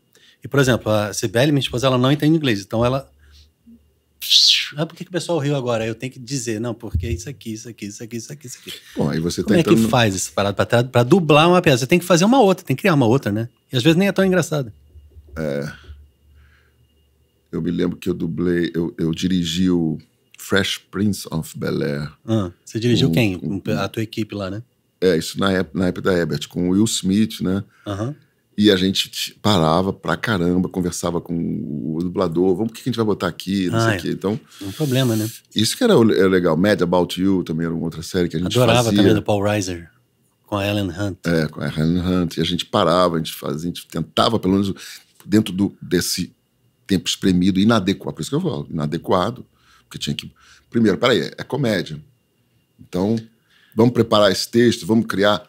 E, por exemplo, a Cibele, minha esposa, ela não entende inglês. Então ela... por que o pessoal riu agora? Eu tenho que dizer, não, porque isso aqui. Bom, aí você Como é que faz essa parada pra dublar uma piada? Você tem que fazer uma outra, tem que criar uma outra, né? E às vezes nem é tão engraçada. Eu me lembro que eu dublei, eu dirigi o Fresh Prince of Bel-Air. Você dirigiu quem? A tua equipe lá, né? Isso na época da Ebert, com o Will Smith, né? E a gente parava pra caramba, conversava com o dublador, o que a gente vai botar aqui, não sei o quê. Então, um problema, né? Isso que era legal. Mad About You também era uma outra série que a gente Adorava também, do Paul Reiser, com a Ellen Hunt. Com a Ellen Hunt. E a gente parava, a gente tentava, pelo menos, dentro desse tempo espremido, inadequado. Por isso que eu falo, inadequado. Porque tinha que... Primeiro, peraí, é comédia. Então, vamos preparar esse texto, vamos criar...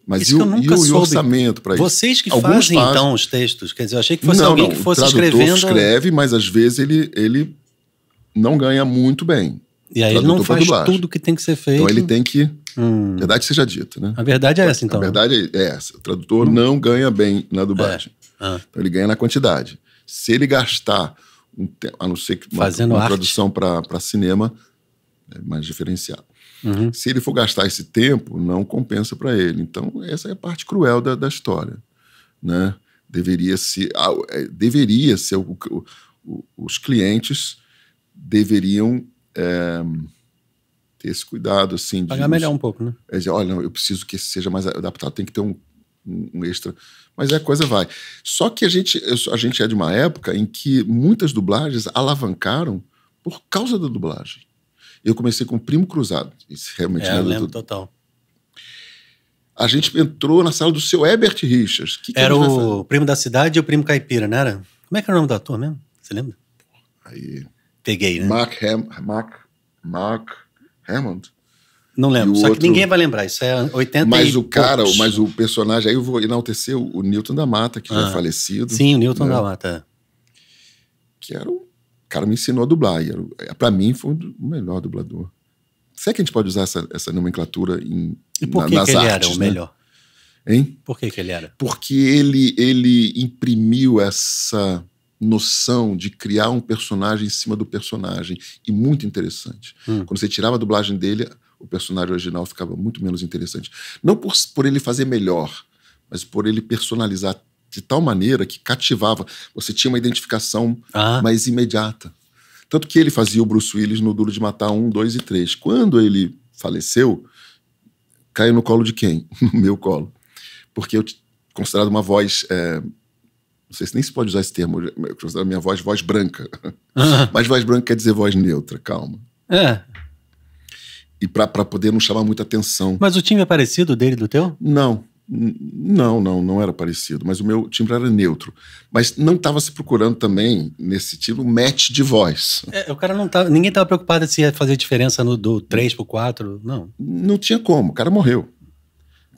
Mas Isso que eu nunca o soube. orçamento para isso? Vocês que fazem, então, os textos? Quer dizer, eu achei que fosse Não, alguém que fosse o tradutor escrevendo... escreve, mas às vezes ele não ganha muito bem. E aí ele não faz tudo que tem que ser feito. Então ele tem que... Verdade seja dita, né? A verdade é essa, então. A verdade é essa. O tradutor não ganha bem na dublagem. Então ele ganha na quantidade. Se ele gastar, a não ser que uma tradução para cinema, é mais diferenciado. Se ele for gastar esse tempo, não compensa para ele. Então essa é a parte cruel da história, né? Deveria ser os clientes deveriam ter esse cuidado, assim, pagar melhor um pouco, né? Dizer, olha, eu preciso que esse seja mais adaptado, tem que ter um extra. Mas a coisa vai. Só que a gente é de uma época em que muitas dublagens alavancaram por causa da dublagem. Eu comecei com o Primo Cruzado. Isso realmente eu lembro total. A gente entrou na sala do seu Herbert Richards. Era o Primo da Cidade e o Primo Caipira, não era? Como é que era o nome do ator mesmo? Você lembra? Aí... Peguei, né? Mark Hammond. Não lembro, só que ninguém vai lembrar. Isso é 80 mas e mas o personagem, aí eu vou enaltecer o Newton da Mata, que já é falecido. Sim, o Newton da Mata. Que era o cara me ensinou a dublar. Pra mim foi o melhor dublador. Será que a gente pode usar essa nomenclatura e por que nas ele artes, era o melhor? Hein? Por que ele era? Porque ele imprimiu essa noção de criar um personagem em cima do personagem, e muito interessante. Quando você tirava a dublagem dele, o personagem original ficava muito menos interessante. Não por ele fazer melhor, mas por ele personalizar de tal maneira que cativava. Você tinha uma identificação mais imediata. Tanto que ele fazia o Bruce Willis no Duro de Matar 1, 2 e 3. Quando ele faleceu, caiu no colo de quem? No meu colo. Porque eu considerado uma voz... não sei se nem se pode usar esse termo, eu considero a minha voz branca. Mas voz branca quer dizer voz neutra, calma. E para poder não chamar muita atenção. Mas o timbre é parecido dele do teu? Não era parecido, mas o meu timbre era neutro. Mas não estava se procurando também, nesse tipo, match de voz. O cara não tava, ninguém estava preocupado se ia fazer diferença do 3 pro 4, não. Não tinha como, o cara morreu.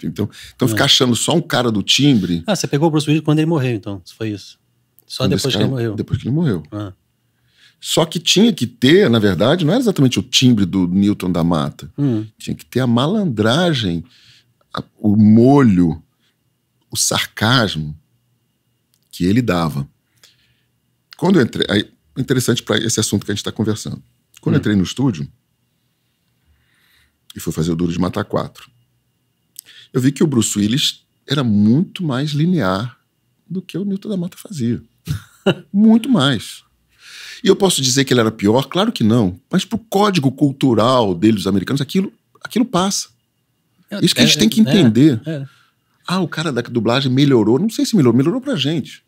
Então ficar achando só um cara do timbre... você pegou o Bruce Willis quando ele morreu, então, se foi isso. Só depois que ele morreu. Depois que ele morreu. Só que tinha que ter, na verdade, não era exatamente o timbre do Newton da Mata. Tinha que ter a malandragem, o molho, o sarcasmo que ele dava. Quando eu entrei... Aí, interessante para esse assunto que a gente está conversando. Quando eu entrei no estúdio e fui fazer o Duro de Matar 4, eu vi que o Bruce Willis era muito mais linear do que o Newton da Mata fazia. Muito mais. E eu posso dizer que ele era pior? Claro que não. Mas pro código cultural deles, os americanos, aquilo passa. Isso que a gente tem que entender. O cara da dublagem melhorou. Não sei se melhorou pra gente.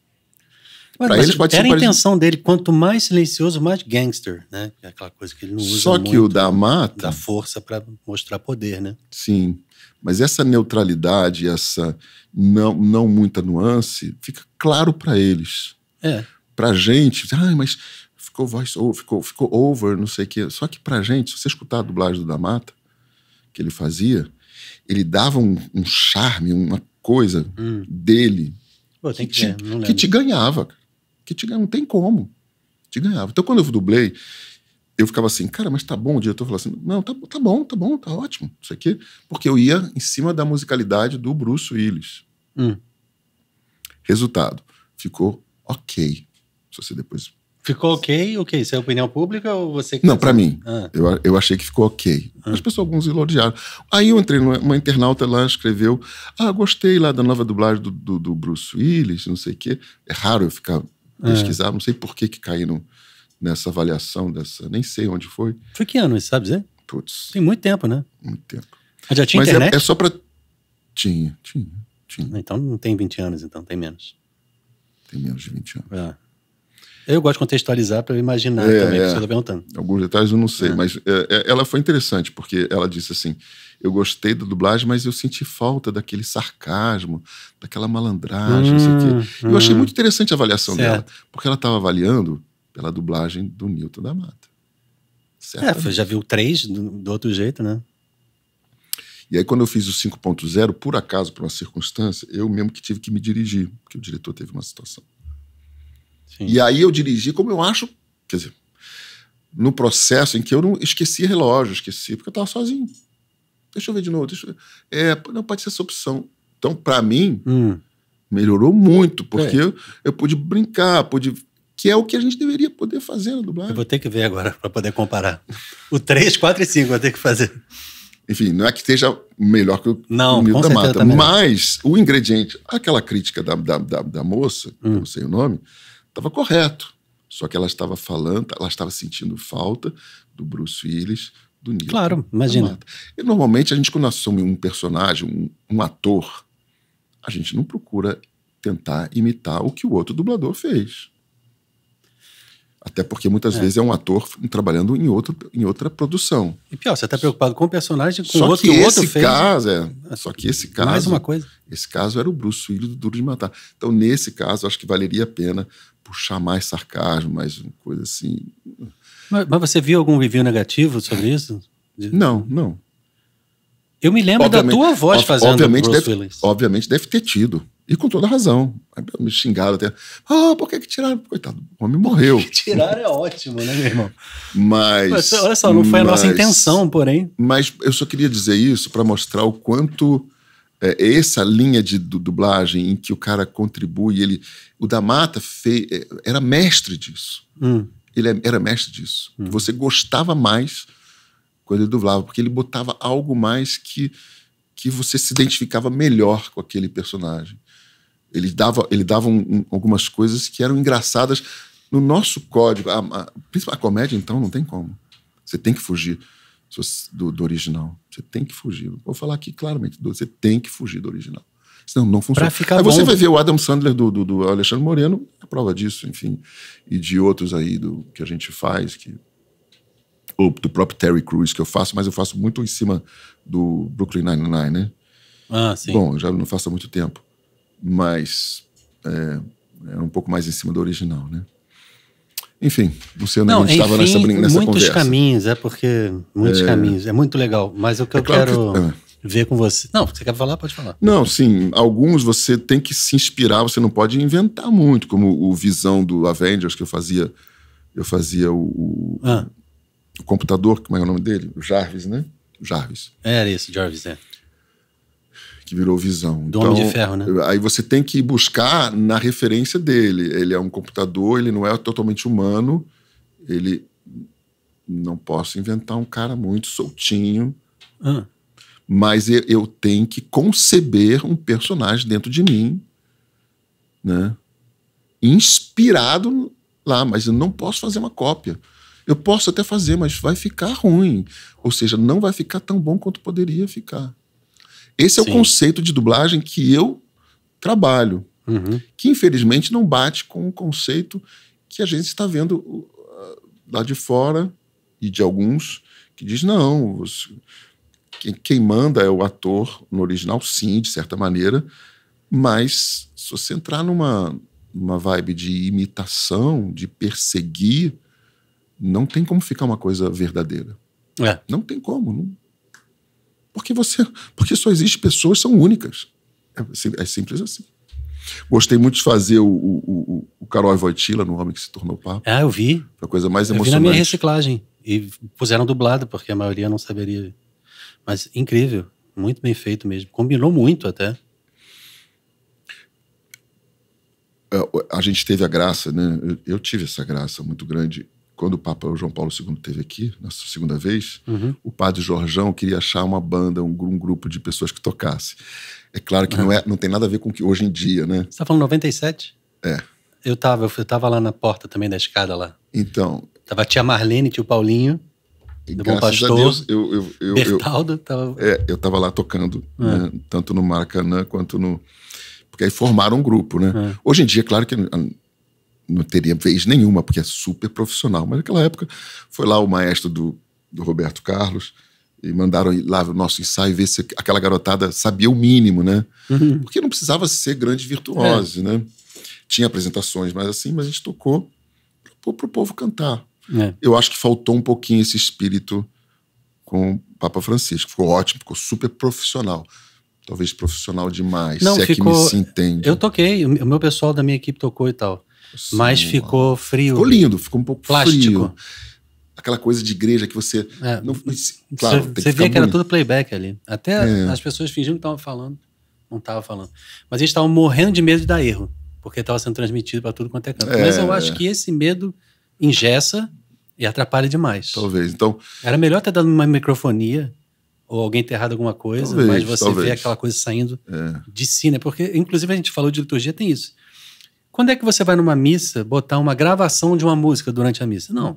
Pra eles pode ser... Era a intenção dele. Quanto mais silencioso, mais gangster, né? É aquela coisa que ele não usa Só que o da Mata... dá força pra mostrar poder, né? Sim. Mas essa neutralidade, essa não muita nuance, fica claro para eles. Pra gente, mas ficou voice over, ficou over, não sei o quê. Só que pra gente, se você escutar a dublagem do da Mata, que ele fazia, ele dava um charme, uma coisa dele que te ganhava. Não tem como. Te ganhava. Então quando eu dublei, eu ficava assim, cara, mas tá bom? O diretor falou assim, não, tá bom, tá ótimo, isso aqui. Porque eu ia em cima da musicalidade do Bruce Willis. Resultado, ficou ok. Se você depois... Ficou ok? Isso é opinião pública ou você... Não, pra mim. Eu achei que ficou ok. As pessoas, alguns elogiaram. Aí eu entrei uma internauta lá, escreveu, gostei lá da nova dublagem do Bruce Willis, não sei o quê. É raro eu ficar pesquisar, não sei por que caíram nessa avaliação nem sei onde foi. Foi que ano, sabe dizer? Putz. Tem muito tempo, né? Muito tempo. Mas já tinha internet? É só pra... Tinha. Então não tem 20 anos, então tem menos. Tem menos de 20 anos. Eu gosto de contextualizar para eu imaginar também, que você está perguntando. Alguns detalhes eu não sei, mas ela foi interessante, porque ela disse assim, eu gostei da dublagem, mas eu senti falta daquele sarcasmo, daquela malandragem, não sei o quê. Eu achei muito interessante a avaliação dela, porque ela estava avaliando pela dublagem do Newton da Mata. Já viu 3 do outro jeito, né? E aí, quando eu fiz o 5.0, por acaso, por uma circunstância, eu mesmo que tive que me dirigir, porque o diretor teve uma situação. Sim. E aí eu dirigi como eu acho, quer dizer, no processo em que eu não esqueci relógio, porque eu estava sozinho. Deixa eu ver de novo. Não pode ser essa opção. Então, para mim, melhorou muito, porque eu pude brincar, que é o que a gente deveria poder fazer na dublagem. Eu vou ter que ver agora para poder comparar. O 3, 4 e 5 vou ter que fazer. Enfim, não é que esteja melhor que o Nilo da Mata, tá, mas o ingrediente, aquela crítica da moça, eu não sei o nome, estava correto. Só que ela estava falando, ela estava sentindo falta do Bruce Willis, do Nilo. Claro, imagina. E normalmente, quando assume um personagem, um ator, a gente não procura tentar imitar o que o outro dublador fez. Até porque muitas vezes é um ator trabalhando em outra produção. E pior, você está preocupado com o personagem, com o outro que o outro fez. Só que esse caso... Mais uma coisa. Esse caso era o Bruce Willis do Duro de Matar. Então, nesse caso, acho que valeria a pena puxar mais sarcasmo, mais uma coisa assim. Mas você viu algum review negativo sobre isso? Não. Eu me lembro da tua voz fazendo o Bruce Willis. Obviamente deve ter tido. E com toda razão. Me xingaram até. Por que tiraram? Coitado, o homem morreu. Por que tiraram é ótimo, né, meu irmão? Mas olha só, não foi a nossa intenção, porém. Mas eu só queria dizer isso para mostrar o quanto essa linha de dublagem em que o cara contribui. O da Mata era mestre disso. Ele era mestre disso. Você gostava mais quando ele dublava, porque ele botava algo mais que você se identificava melhor com aquele personagem. Ele dava algumas coisas que eram engraçadas no nosso código. A comédia, então, não tem como. Você tem que fugir do original. Você tem que fugir. Vou falar aqui claramente. Você tem que fugir do original. Senão não funciona. Aí você vai ver o Adam Sandler do Alexandre Moreno, é prova disso, enfim. E de outros aí que a gente faz, ou do próprio Terry Crews que eu faço, mas eu faço muito em cima do Brooklyn Nine-Nine, né? Sim. Bom, eu já não faço há muito tempo. Mas é um pouco mais em cima do original, né? Enfim, não sei onde a gente estava nessa conversa. Muitos caminhos, muitos caminhos. É muito legal, mas o que eu quero ver com você... Não, você quer falar? Pode falar. Não, sim, alguns você tem que se inspirar, você não pode inventar muito, como o Visão do Avengers, que eu fazia o computador, como é o nome dele? O Jarvis, né? O Jarvis. Era esse, Jarvis, Que virou Visão. Do Homem de Ferro, né? Aí você tem que buscar na referência dele. Ele é um computador, ele não é totalmente humano, ele... Não posso inventar um cara muito soltinho, mas eu tenho que conceber um personagem dentro de mim, né? Inspirado lá, mas eu não posso fazer uma cópia. Eu posso até fazer, mas vai ficar ruim. Ou seja, não vai ficar tão bom quanto poderia ficar. Esse é o conceito de dublagem que eu trabalho, que infelizmente não bate com o conceito que a gente está vendo lá de fora e de alguns que diz, não, quem manda é o ator no original, sim, de certa maneira, mas se você entrar numa vibe de imitação, de perseguir, não tem como ficar uma coisa verdadeira. Não tem como. Não. Porque só existem pessoas que são únicas. É simples assim. Gostei muito de fazer o Karol Wojtyla no Homem que se Tornou Papa. Eu vi. Foi a coisa mais emocionante. Eu vi na minha reciclagem. E puseram dublado, porque a maioria não saberia. Mas incrível. Muito bem feito mesmo. Combinou muito até. A gente teve a graça, né? Eu tive essa graça muito grande. Quando o Papa João Paulo II esteve aqui, na segunda vez, o padre Jorjão queria achar uma banda, um grupo de pessoas que tocasse. É claro que não tem nada a ver com o que hoje em dia, né? Você está falando 97? Eu tava lá na porta também da escada lá. Então... Tava a tia Marlene, tio Paulinho, do Bom Pastor. Deus, Bertaldo. Eu tava lá tocando, né? Tanto no Maracanã quanto no... Porque aí formaram um grupo, né? Hoje em dia, claro que... não teria vez nenhuma, porque é super profissional. Mas naquela época foi lá o maestro do Roberto Carlos e mandaram lá o nosso ensaio ver se aquela garotada sabia o mínimo, né? Porque não precisava ser grande virtuose, né? Tinha apresentações, mas assim, mas a gente tocou pro povo cantar. Eu acho que faltou um pouquinho esse espírito Papa Francisco. Ficou ótimo, ficou super profissional. Talvez profissional demais, não, se ficou, é que me se entende. Eu toquei, o meu pessoal da minha equipe tocou e tal. Sim, mas ficou frio. Ficou lindo, ficou um pouco plástico. Frio. Aquela coisa de igreja que você... claro, você via que era tudo playback ali. Até as pessoas fingiam que estavam falando. Não estavam falando. Mas eles estavam morrendo de medo de dar erro. Porque estava sendo transmitido para tudo quanto é canto. Mas eu acho que esse medo engessa e atrapalha demais. Talvez. Então, era melhor ter dado uma microfonia ou alguém ter errado alguma coisa, mas você vê aquela coisa saindo de si, né? Porque, inclusive, a gente falou de liturgia, tem isso. Quando é que você vai numa missa botar uma gravação de uma música durante a missa? Não.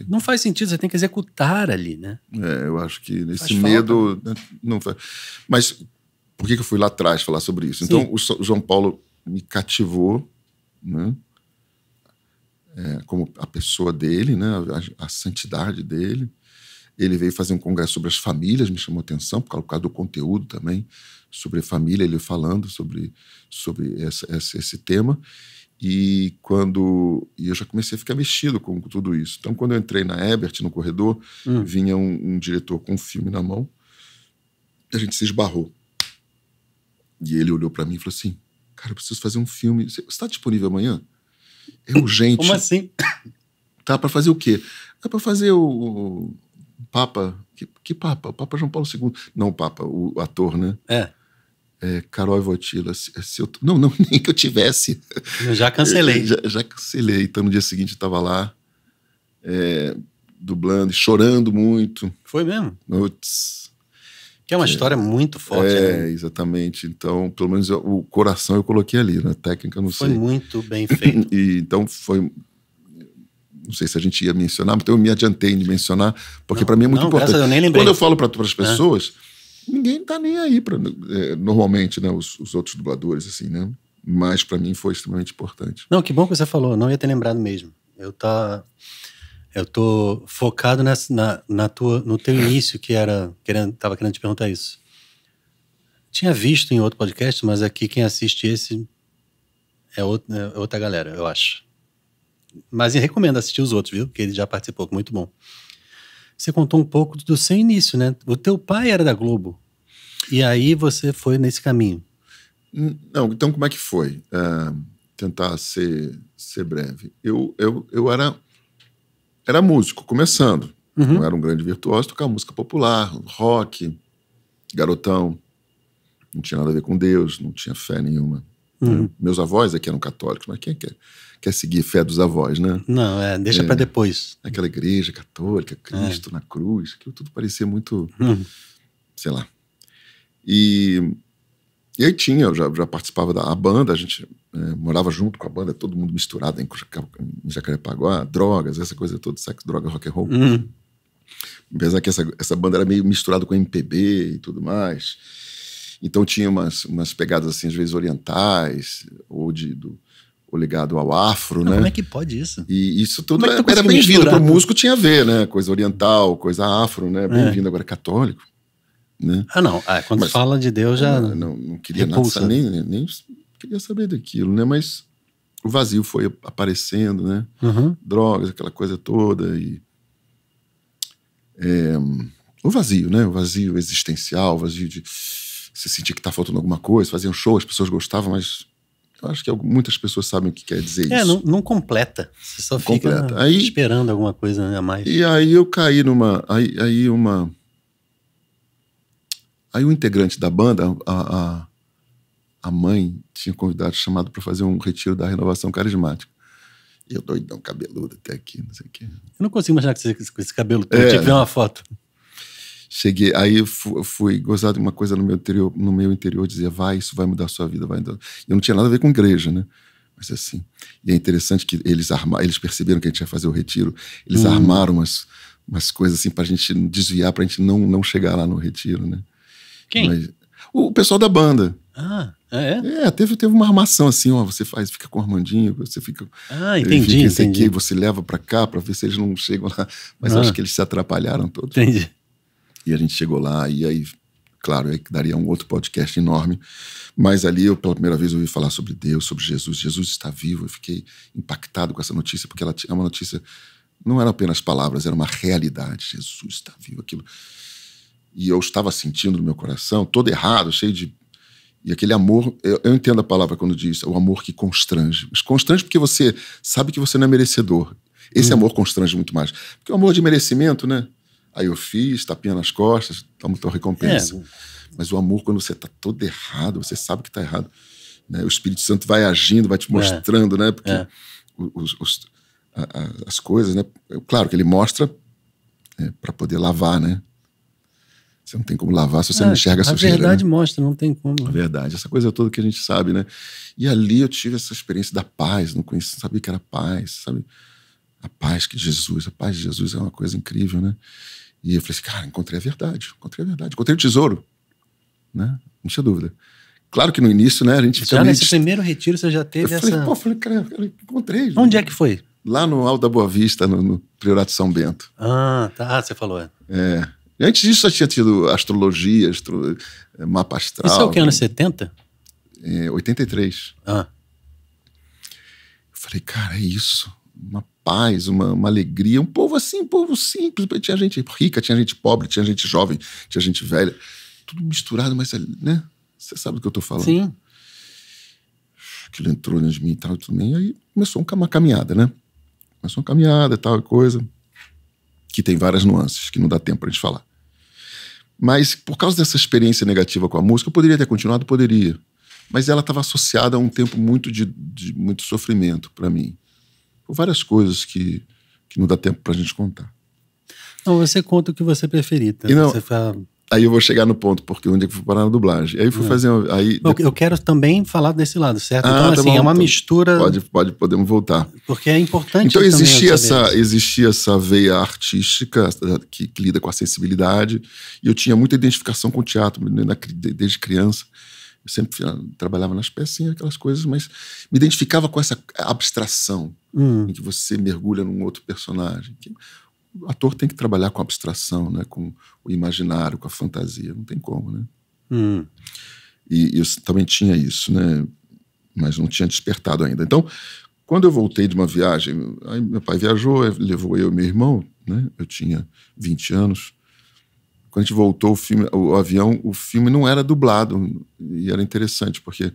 Não faz sentido, você tem que executar ali, né? Eu acho que esse medo... não faz. Mas por que eu fui lá atrás falar sobre isso? Sim. Então, o João Paulo me cativou, né? Como a pessoa dele, né? A santidade dele. Ele veio fazer um congresso sobre as famílias, me chamou a atenção, por causa do conteúdo também, sobre a família, ele falando sobre esse tema. E eu já comecei a ficar mexido com tudo isso. Então, quando eu entrei na Ebert, no corredor, vinha um diretor com um filme na mão, e a gente se esbarrou. E ele olhou para mim e falou assim, cara, eu preciso fazer um filme. Você está disponível amanhã? É urgente. Como assim? Tá, para fazer o quê? É para fazer o Papa... Que Papa? O Papa João Paulo II. Não o Papa, o ator, né? Carol e Wojtyla. Não, nem que eu tivesse. Eu já cancelei. Já cancelei. Então, no dia seguinte, eu estava lá, dublando, chorando muito. Foi mesmo? Putz. Que é uma história muito forte. Né? Exatamente. Então, pelo menos o coração eu coloquei ali, na técnica eu não sei. Foi muito bem feito. Então, foi... Não sei se a gente ia mencionar, mas eu me adiantei de mencionar, porque para mim é muito importante. Eu nem lembrei. Quando eu falo para as pessoas, ninguém tá nem aí normalmente, né, os outros dubladores, assim, né? Mas para mim foi extremamente importante. Não, que bom que você falou, não ia ter lembrado mesmo. Eu tô focado no teu início, tava querendo te perguntar isso. Tinha visto em outro podcast, mas aqui quem assiste esse é outra galera, eu acho. Mas eu recomendo assistir os outros, viu? Porque ele já participou, muito bom. Você contou um pouco do seu início, né? O teu pai era da Globo. E aí você foi nesse caminho. Não, então como é que foi? Tentar ser breve. Eu era músico, começando. Não era um grande virtuoso, tocava música popular, rock, garotão. Não tinha nada a ver com Deus, não tinha fé nenhuma. Meus avós aqui eram católicos, mas quem quer seguir a fé dos avós, né? Não, deixa para depois. Aquela igreja católica, Cristo na cruz, aquilo tudo parecia muito, sei lá. E aí eu já participava da banda, a gente morava junto com a banda, todo mundo misturado em Jacarepaguá, drogas, essa coisa toda, sexo, droga, rock and roll. Apesar que essa banda era meio misturada com MPB e tudo mais. Então tinha umas pegadas assim, às vezes orientais, ou ligado ao afro, né? Como é que pode isso? E isso tudo era bem-vindo, para o músico tinha a ver, né? Coisa oriental, coisa afro, né? Bem-vindo, agora católico. Né? Não, quando fala de Deus já não queria repulsa. Nada, nem queria saber daquilo, né? Mas o vazio foi aparecendo, né? Drogas, aquela coisa toda o vazio, né? O vazio existencial, o vazio de você sentir que tá faltando alguma coisa, faziam show, as pessoas gostavam, mas eu acho que muitas pessoas sabem o que quer dizer isso. Não completa. Você só fica esperando alguma coisa a mais. E aí eu caí numa... Aí o integrante da banda, a mãe, tinha convidado, chamado para fazer um retiro da Renovação Carismática. E eu doidão, cabeludo até aqui, não sei o quê. Eu não consigo imaginar com esse cabelo todo. Tinha que ver uma foto. Cheguei, aí eu fui gozar de uma coisa no meu interior, dizia, isso vai mudar a sua vida, vai mudar. E eu não tinha nada a ver com igreja, né? Mas assim, e é interessante que eles perceberam que a gente ia fazer o retiro, eles armaram umas coisas assim pra gente desviar, pra gente não chegar lá no retiro, né? Quem? O pessoal da banda. Teve uma armação assim, você fica com o Armandinho, você fica... entendi. Aqui, você leva pra cá pra ver se eles não chegam lá, mas acho que eles se atrapalharam todos. Entendi. E a gente chegou lá, e aí, claro, aí daria um outro podcast enorme. Mas ali eu, pela primeira vez, ouvi falar sobre Deus, sobre Jesus. Jesus está vivo. Eu fiquei impactado com essa notícia, porque ela é uma notícia, não eram apenas palavras, era uma realidade. Jesus está vivo, aquilo. e eu estava sentindo no meu coração, todo errado, cheio de... E aquele amor, eu entendo a palavra quando diz, o amor que constrange. Mas constrange porque você sabe que você não é merecedor. Esse amor constrange muito mais. Porque o amor de merecimento, né? Aí eu fiz, tapinha nas costas, toma tua recompensa. Mas o amor, quando você tá todo errado, você sabe que tá errado, né? O Espírito Santo vai agindo, vai te mostrando, né? Porque as coisas, né? Claro que ele mostra para poder lavar, né? Você não tem como lavar se você não enxerga a sujeira. A verdade, né? Mostra, não tem como. A verdade, essa coisa toda que a gente sabe, né? E ali eu tive essa experiência da paz, não conhecia, sabia que era paz, sabe? A paz de Jesus é uma coisa incrível, né? E eu falei assim, cara, encontrei a verdade, encontrei o tesouro, né? Não tinha dúvida. Claro que no início, né, a gente... Já nesse primeiro retiro você já teve eu falei, cara, encontrei. Onde é que foi? Lá no Alto da Boa Vista, no Priorato São Bento. Ah, tá, você falou. Antes disso, já tinha tido astrologia, mapa astral. Isso é o que, anos 70? 83. Eu falei, cara, é isso. Uma paz, uma alegria. Um povo assim, um povo simples. Tinha gente rica, tinha gente pobre, tinha gente jovem, tinha gente velha. Tudo misturado, mas, né? Você sabe do que eu tô falando. Sim. Aquilo entrou dentro de mim e tal, tudo bem. Aí começou uma caminhada, né? Começou uma caminhada e tal, coisa. Que tem várias nuances, que não dá tempo pra gente falar. Mas por causa dessa experiência negativa com a música, eu poderia ter continuado? Poderia. Mas ela estava associada a um tempo muito de muito sofrimento para mim. Por várias coisas que não dá tempo pra gente contar. Não, você conta o que você preferir. Tá? Você fala... Aí eu vou chegar no ponto, porque onde é que eu fui parar na dublagem? Aí fui fazer... Eu quero também falar desse lado, certo? Então, assim, é uma mistura... Podemos voltar. Porque é importante... Então, existia essa veia artística que lida com a sensibilidade, e eu tinha muita identificação com o teatro, desde criança. Eu sempre trabalhava nas pecinhas, aquelas coisas, mas me identificava com essa abstração, em que você mergulha num outro personagem. O ator tem que trabalhar com a abstração, né? Com o imaginário, com a fantasia. Não tem como, né? E eu também tinha isso, né? Mas não tinha despertado ainda. Então, quando eu voltei de uma viagem, aí meu pai viajou, levou eu e meu irmão, né? Eu tinha 20 anos. Quando a gente voltou, o filme não era dublado. E era interessante, porque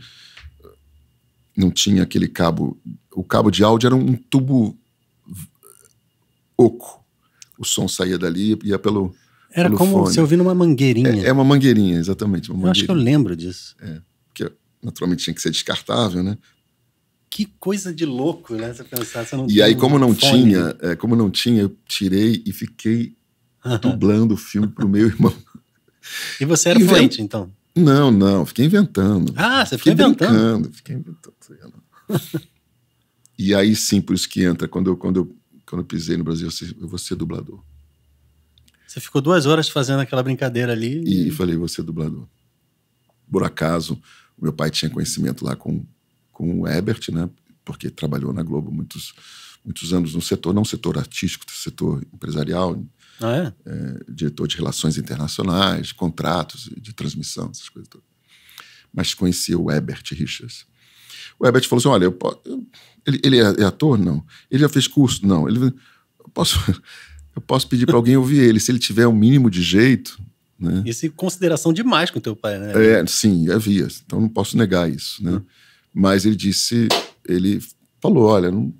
não tinha aquele cabo... O cabo de áudio era um tubo oco. O som saía dali e ia pelo Era como fone. Você ouvir numa mangueirinha. É uma mangueirinha, exatamente. Eu acho que eu lembro disso. Porque naturalmente tinha que ser descartável, né? Que coisa de louco, né? Você pensar, você não e aí, como não tinha, eu tirei e fiquei dublando o filme pro meu irmão. E você era fluente, então? Não, fiquei inventando. Ah, você ficou inventando? Fiquei inventando. E aí sim, por isso que entra, quando eu pisei no Brasil, eu vou ser dublador. Você ficou 2 horas fazendo aquela brincadeira ali. E falei, vou ser dublador. Por acaso, o meu pai tinha conhecimento lá com o Herbert, né? Porque trabalhou na Globo muitos anos no setor, não setor artístico, setor empresarial. Diretor de relações internacionais, de contratos, de transmissão, essas coisas todas. Mas conhecia o Herbert Richards. O Herbert falou assim, olha, ele é ator? Não. Ele já fez curso? Não. Eu posso pedir para alguém ouvir ele, se ele tiver um mínimo de jeito. Né? Isso em consideração demais com o teu pai, né? Sim, havia. Então não posso negar isso. Né? Mas ele falou, olha, não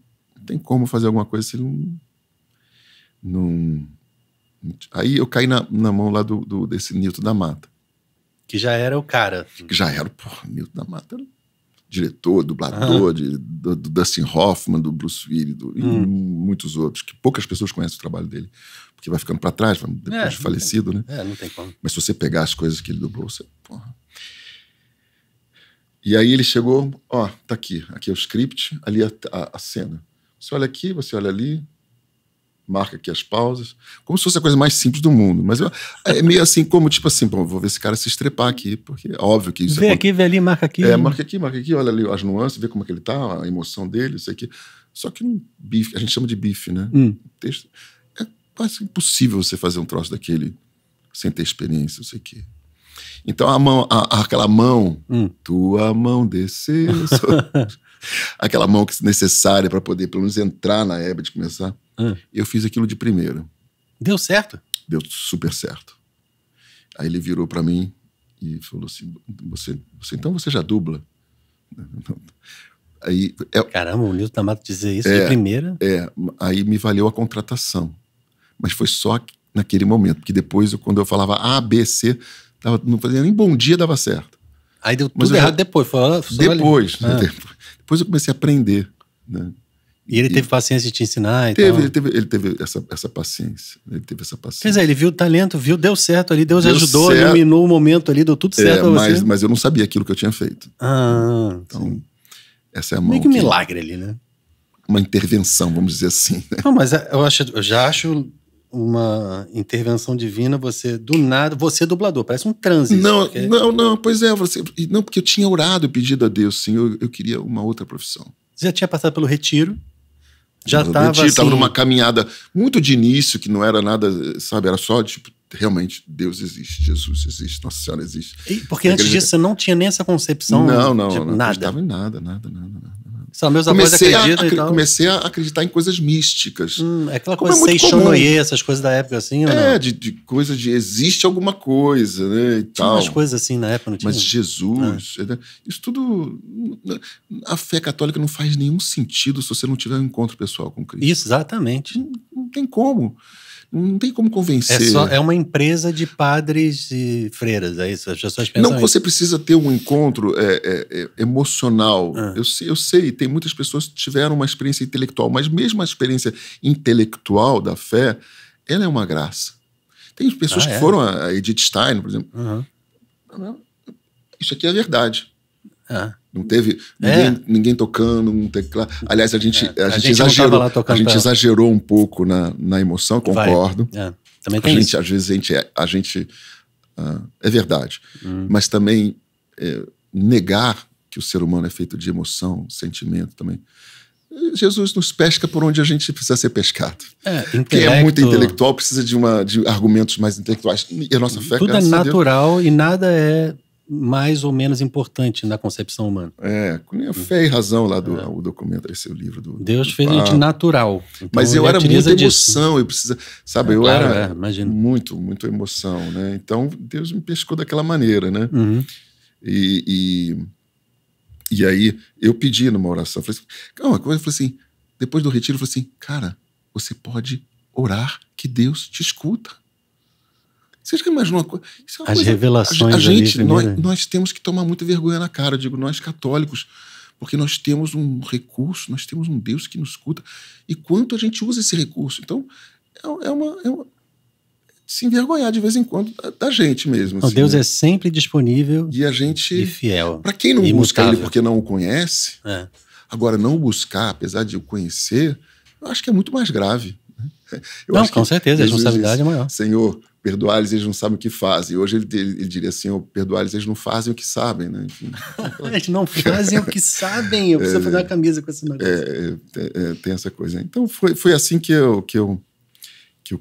tem como fazer alguma coisa se não... Aí eu caí na mão lá desse Nilton da Mata. Que já era o cara. Que já era, Nilton da Mata era diretor, dublador, do Dustin Hoffman, do Bruce Willis, e muitos outros, que poucas pessoas conhecem o trabalho dele, porque vai ficando para trás, depois de falecido, né? Não tem como. Mas se você pegar as coisas que ele dublou, você... E aí ele chegou, tá aqui é o script, ali a cena. Você olha aqui, você olha ali, marca aqui as pausas, como se fosse a coisa mais simples do mundo, mas é meio assim, como tipo assim, vou ver esse cara se estrepar aqui, porque é óbvio que isso... Vê aqui, vê ali, marca aqui. Marca aqui, olha ali as nuances, vê como é que ele tá, a emoção dele, isso aqui. Só que no bife, a gente chama de bife, né? Texto, é quase impossível você fazer um troço daquele sem ter experiência, não sei o quê. Então aquela mão, tua mão desceu, aquela mão que é necessária para poder pelo menos entrar na Herbert e começar. Eu fiz aquilo de primeira. Deu certo? Deu super certo. Aí ele virou para mim e falou assim, então você já dubla? Aí, Caramba, o Nilton D'Amato dizer isso de primeira? Aí me valeu a contratação. Mas foi só naquele momento, porque depois, quando eu falava A, B, C, não fazia nem bom dia, dava certo. Aí deu tudo errado depois. Depois eu comecei a aprender, né? E ele teve paciência de te ensinar e tal? Ele Ele teve essa paciência. Quer dizer, ele viu o talento, deu certo ali, Deus ajudou, iluminou o momento ali, deu tudo certo pra você. Mas eu não sabia aquilo que eu tinha feito. Então, sim. Essa é a mão. Meio que um milagre ali, né? Uma intervenção, vamos dizer assim. Né? Não, mas eu já acho uma intervenção divina, você, do nada, você é dublador, parece um transe. Não, pois é. Porque eu tinha orado e pedido a Deus, sim, eu queria uma outra profissão. Você já tinha passado pelo retiro? Já estava numa caminhada muito de início, que não era nada, sabe, era só, tipo, realmente, Deus existe, Jesus existe, Nossa Senhora existe. Porque antes disso você não tinha nem essa concepção? Não, nada. Não acreditava em nada. Só meus avós acreditam e tal. Comecei a acreditar em coisas místicas. É aquela coisa Seixonoye, essas coisas da época assim, ou não? De coisa de existe alguma coisa, né, e tinha tal. umas coisas assim na época, não tinha? Mas Jesus, isso tudo... A fé católica não faz nenhum sentido se você não tiver um encontro pessoal com Cristo. Isso, exatamente. Não tem como. Não tem como convencer. É uma empresa de padres e freiras, é isso? As pessoas pensam não, você precisa ter um encontro emocional. Eu sei, tem muitas pessoas que tiveram uma experiência intelectual, mas mesmo a experiência intelectual da fé, ela é uma graça. Tem pessoas que foram a Edith Stein, por exemplo. Isso aqui é a verdade. Não teve ninguém tocando, um teclado. Aliás, a gente exagerou um pouco na emoção, concordo. Também tem isso. Às vezes a gente é verdade. Mas também negar que o ser humano é feito de emoção, sentimento também. Jesus nos pesca por onde a gente precisa ser pescado. Quem é muito intelectual precisa de argumentos mais intelectuais. E a nossa fé, tudo é natural e nada é mais ou menos importante na concepção humana. Com a fé e razão lá do documento, esse é o livro do... Deus fez a gente natural. Então mas eu era muita emoção, eu precisa, sabe, eu era imagino. muito emoção, né? Então Deus me pescou daquela maneira, né? E aí eu pedi numa oração, falei assim, depois do retiro, eu falei assim, cara, você pode orar que Deus te escuta. Você já imaginou uma coisa? Isso é uma coisa, revelações nós temos que tomar muita vergonha na cara, digo, nós católicos, porque nós temos um recurso, nós temos um Deus que nos escuta. E quanto a gente usa esse recurso? Então, é uma se envergonhar de vez em quando da gente mesmo. Assim, Deus é sempre disponível e fiel. Para quem não busca ele porque não o conhece, agora não o buscar, apesar de o conhecer, eu acho que é muito mais grave. Com certeza, a responsabilidade é maior. Senhor, perdoar-lhes, eles não sabem o que fazem. Hoje ele diria assim, perdoar-lhes, eles não fazem o que sabem, né? Enfim, eles não fazem o que sabem. Eu preciso fazer uma camisa com esse negócio. Tem essa coisa. Então foi assim que eu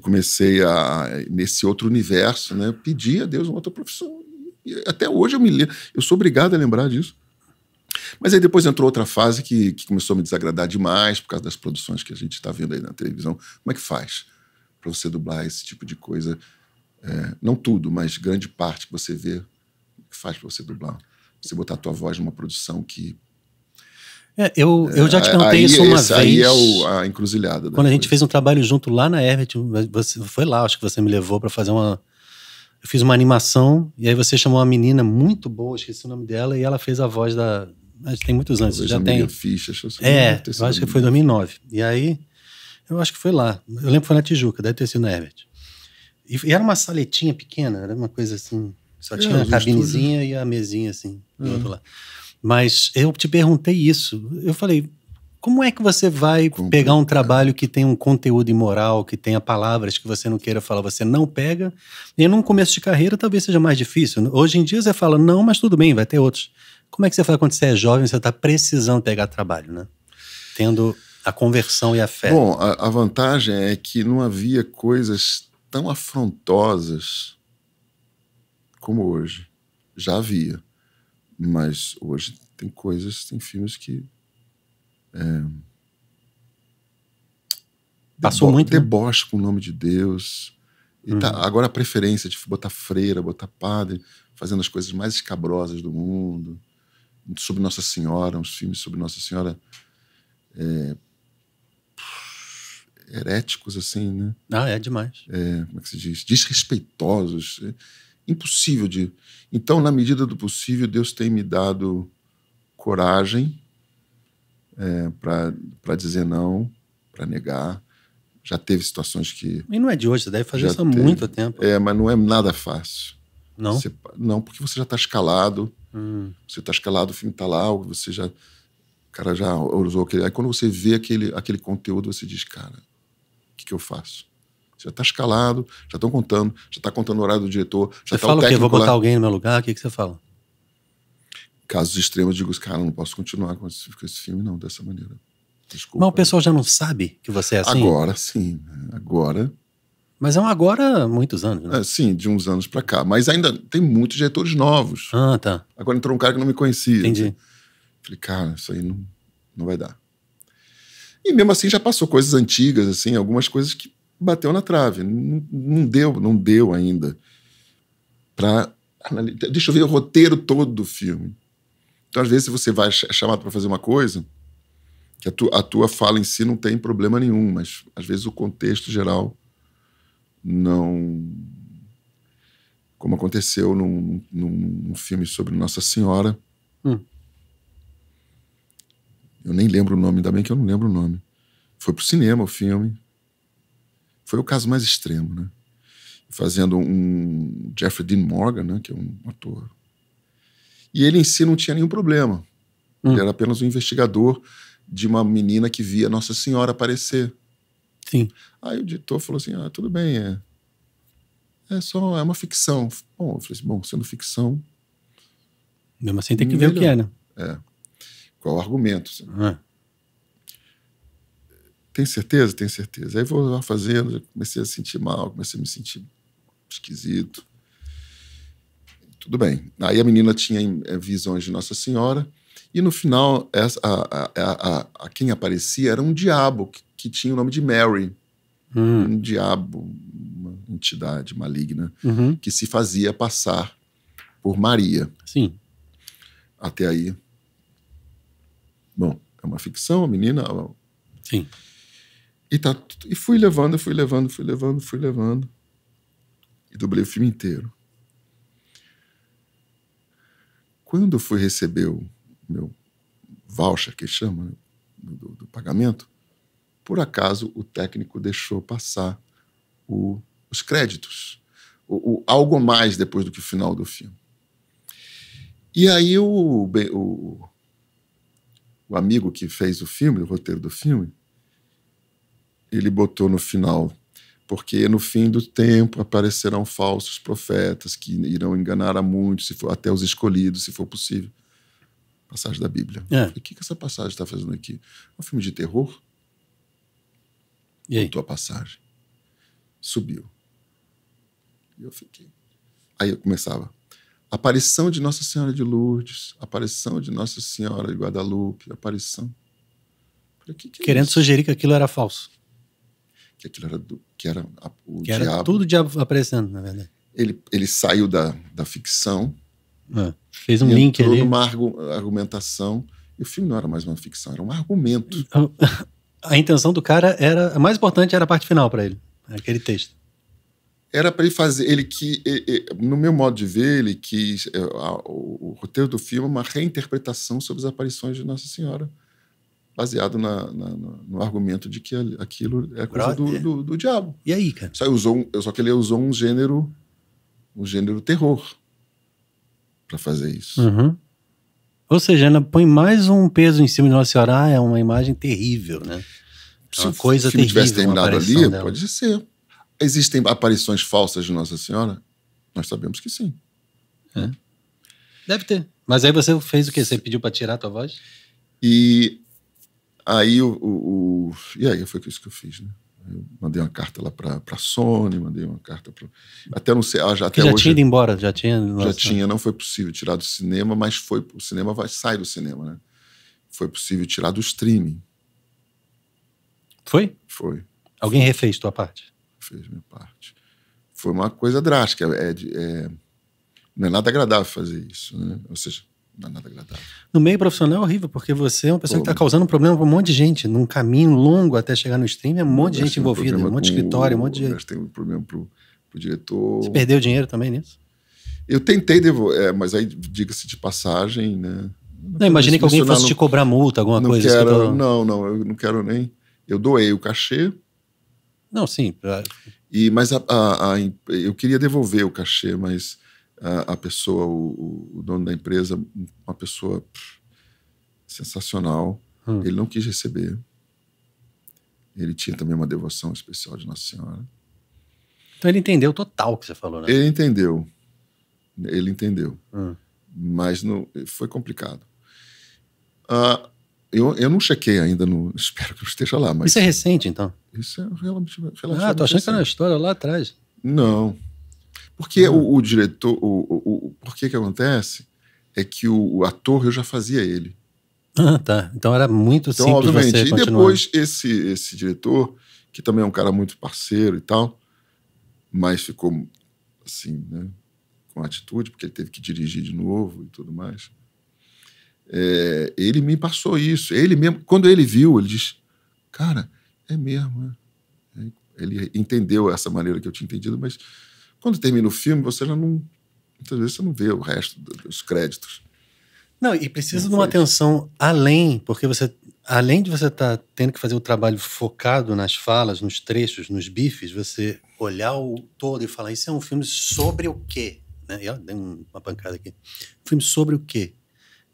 comecei nesse outro universo, né? Pedir a Deus uma outra profissão. E até hoje eu sou obrigado a lembrar disso. Mas aí depois entrou outra fase que começou a me desagradar demais por causa das produções que a gente está vendo aí na televisão. Como é que faz para você dublar esse tipo de coisa? Não tudo, mas grande parte que você vê, o que faz para você dublar? Você botar a tua voz numa produção que... eu já te perguntei isso uma vez. Aí é a encruzilhada. Quando a gente fez um trabalho junto lá na Herbert, você foi lá, acho que você me levou para fazer uma... Eu fiz uma animação, e aí você chamou uma menina muito boa, esqueci o nome dela, e ela fez a voz da... Mas tem muitos anos, já tem... Ficha, eu acho que foi em 2009. E aí, eu acho que foi lá. Eu lembro que foi na Tijuca, deve ter sido na Herbert. E era uma saletinha pequena, era uma coisa assim... Só tinha a cabinezinha e a mesinha assim, do outro lado. Mas eu te perguntei isso. Eu falei, como é que você vai pegar um trabalho que tem um conteúdo imoral, que tenha palavras que você não queira falar, você não pega, e num começo de carreira talvez seja mais difícil. Hoje em dia você fala, não, mas tudo bem, vai ter outros. Como é que você faz quando você é jovem, você está precisando pegar trabalho, né? Tendo a conversão e a fé. Bom, a vantagem é que não havia coisas tão afrontosas como hoje. Já havia. Mas hoje tem filmes que... Passou muito, deboche com o nome de Deus. E agora a preferência de botar freira, botar padre, fazendo as coisas mais escabrosas do mundo, sobre Nossa Senhora, uns filmes sobre Nossa Senhora heréticos, assim, né? É demais. Como é que se diz? Desrespeitosos. Impossível de... Então, na medida do possível, Deus tem me dado coragem para dizer não, para negar. Já teve situações que... E não é de hoje, você deve fazer isso há muito tempo. Mas não é nada fácil. Não? Não, porque você já está escalado. Você está escalado, o filme está lá, você já... O cara já usou aquele... Aí quando você vê aquele conteúdo, você diz, cara, o que eu faço? Já está escalado, já estão contando, já está contando o horário do diretor. Você fala o quê? Vou botar alguém no meu lugar? O que você fala? Casos extremos, eu digo, cara, não posso continuar com esse filme, não, dessa maneira. Desculpa. Mas o pessoal já não sabe que você é assim? Agora, sim. Agora... Mas é um agora há muitos anos, né? Sim, de uns anos pra cá. Mas ainda tem muitos diretores novos. Tá. Agora entrou um cara que não me conhecia. Entendi. Falei, cara, isso aí não vai dar. E mesmo assim já passou coisas antigas, assim, algumas coisas que bateu na trave. Não deu ainda pra analisar. Deixa eu ver o roteiro todo do filme. Então, às vezes, se você vai chamado para fazer uma coisa, que a tua fala em si não tem problema nenhum, mas às vezes o contexto geral não... Como aconteceu num filme sobre Nossa Senhora. Eu nem lembro o nome, ainda bem que eu não lembro o nome. Foi pro cinema o filme. Foi o caso mais extremo, né? Fazendo um Jeffrey Dean Morgan, né? Que é um ator. E ele em si não tinha nenhum problema. Ele era apenas um investigador de uma menina que via Nossa Senhora aparecer. Sim. Aí o editor falou assim, tudo bem, é uma ficção. Bom, eu falei assim, sendo ficção... Mesmo assim tem que ver o que é, né? Qual o argumento? Tem certeza? Tem certeza. Aí vou lá fazendo, já comecei a sentir mal, comecei a me sentir esquisito. Tudo bem. Aí a menina tinha visões de Nossa Senhora e no final quem aparecia era um diabo que tinha o nome de Mary. Um diabo, uma entidade maligna que se fazia passar por Maria. Sim. Até aí. Bom, é uma ficção, a menina... Sim. E fui levando. E dublei o filme inteiro. Quando eu fui receber o meu voucher, que chama, né, do pagamento, por acaso o técnico deixou passar os créditos. Algo mais depois do que o final do filme. E aí o amigo que fez o filme, o roteiro do filme, ele botou no final, porque no fim do tempo aparecerão falsos profetas que irão enganar a muitos, até os escolhidos, se for possível. Passagem da Bíblia. Falei, o que essa passagem está fazendo aqui? É um filme de terror? E aí? Botou a passagem. Subiu. E eu fiquei. Aí eu começava. Aparição de Nossa Senhora de Lourdes, aparição de Nossa Senhora de Guadalupe, aparição. Falei, que querendo isso? sugerir que aquilo era falso. Que aquilo era o que diabo. Era tudo o diabo aparecendo, na verdade. Ele saiu da ficção. Fez um link ali. Entrou numa argumentação. E o filme não era mais uma ficção, era um argumento. A intenção do cara era... A mais importante era a parte final para ele. Aquele texto. Era para ele fazer... no meu modo de ver, ele quis... O roteiro do filme é uma reinterpretação sobre as aparições de Nossa Senhora, baseado no argumento de que aquilo é coisa do diabo. E aí, cara? Só que ele usou um gênero terror para fazer isso. Ou seja, ela põe mais um peso em cima de Nossa Senhora. É uma imagem terrível, né? Se o filme tivesse terminado ali, dela. Pode ser. Existem aparições falsas de Nossa Senhora? Nós sabemos que sim. Deve ter. Mas aí você fez o quê? Você pediu para tirar a tua voz? E aí e aí foi isso que eu fiz, né? Eu mandei uma carta lá para Sony, mandei uma carta para... Até não sei... já tinha ido embora? Já tinha, não foi possível tirar do cinema, mas o cinema sai do cinema, né? Foi possível tirar do streaming. Foi? Foi. Alguém refez tua parte? Fez minha parte. foi uma coisa drástica. Não é nada agradável fazer isso, né? Ou seja, não é nada agradável. No meio profissional é horrível, porque você é uma pessoa que está causando um problema para um monte de gente. Num caminho longo até chegar no stream, é um monte de gente envolvida, um monte de escritório, um monte de... Mas tem um problema pro diretor. Você perdeu dinheiro também nisso? Eu tentei devolver, mas aí, diga-se de passagem, né? Não, imaginei que alguém fosse te cobrar multa, alguma coisa. Não, eu não quero nem... Eu doei o cachê. Não, sim. Mas eu queria devolver o cachê, mas a pessoa, o dono da empresa, uma pessoa sensacional, ele não quis receber. Ele tinha também uma devoção especial de Nossa Senhora. Então ele entendeu total o que você falou, né? Ele entendeu. Mas foi complicado. Eu não chequei ainda, espero que eu esteja lá. Mas isso é recente, então? Isso é relativamente tô achando recente. que era uma história lá atrás. Não. Porque o diretor... Por que acontece? É que o ator, eu já fazia ele. Tá. Então era muito simples obviamente, você continuar. E depois esse diretor, que também é um cara muito parceiro e tal, mas ficou assim, né, com atitude, porque ele teve que dirigir de novo e tudo mais. Ele me passou isso. Ele mesmo, quando ele viu, ele disse, cara, é mesmo. Ele entendeu essa maneira que eu tinha entendido, mas quando termina o filme, você já não... Muitas vezes você não vê o resto dos créditos. Não, e precisa de uma atenção além, porque além de você estar tendo que fazer o trabalho focado nas falas, nos trechos, nos bifes, você olhar o todo e falar, isso é um filme sobre o quê? Né? E, dei uma pancada aqui. Um filme sobre o quê?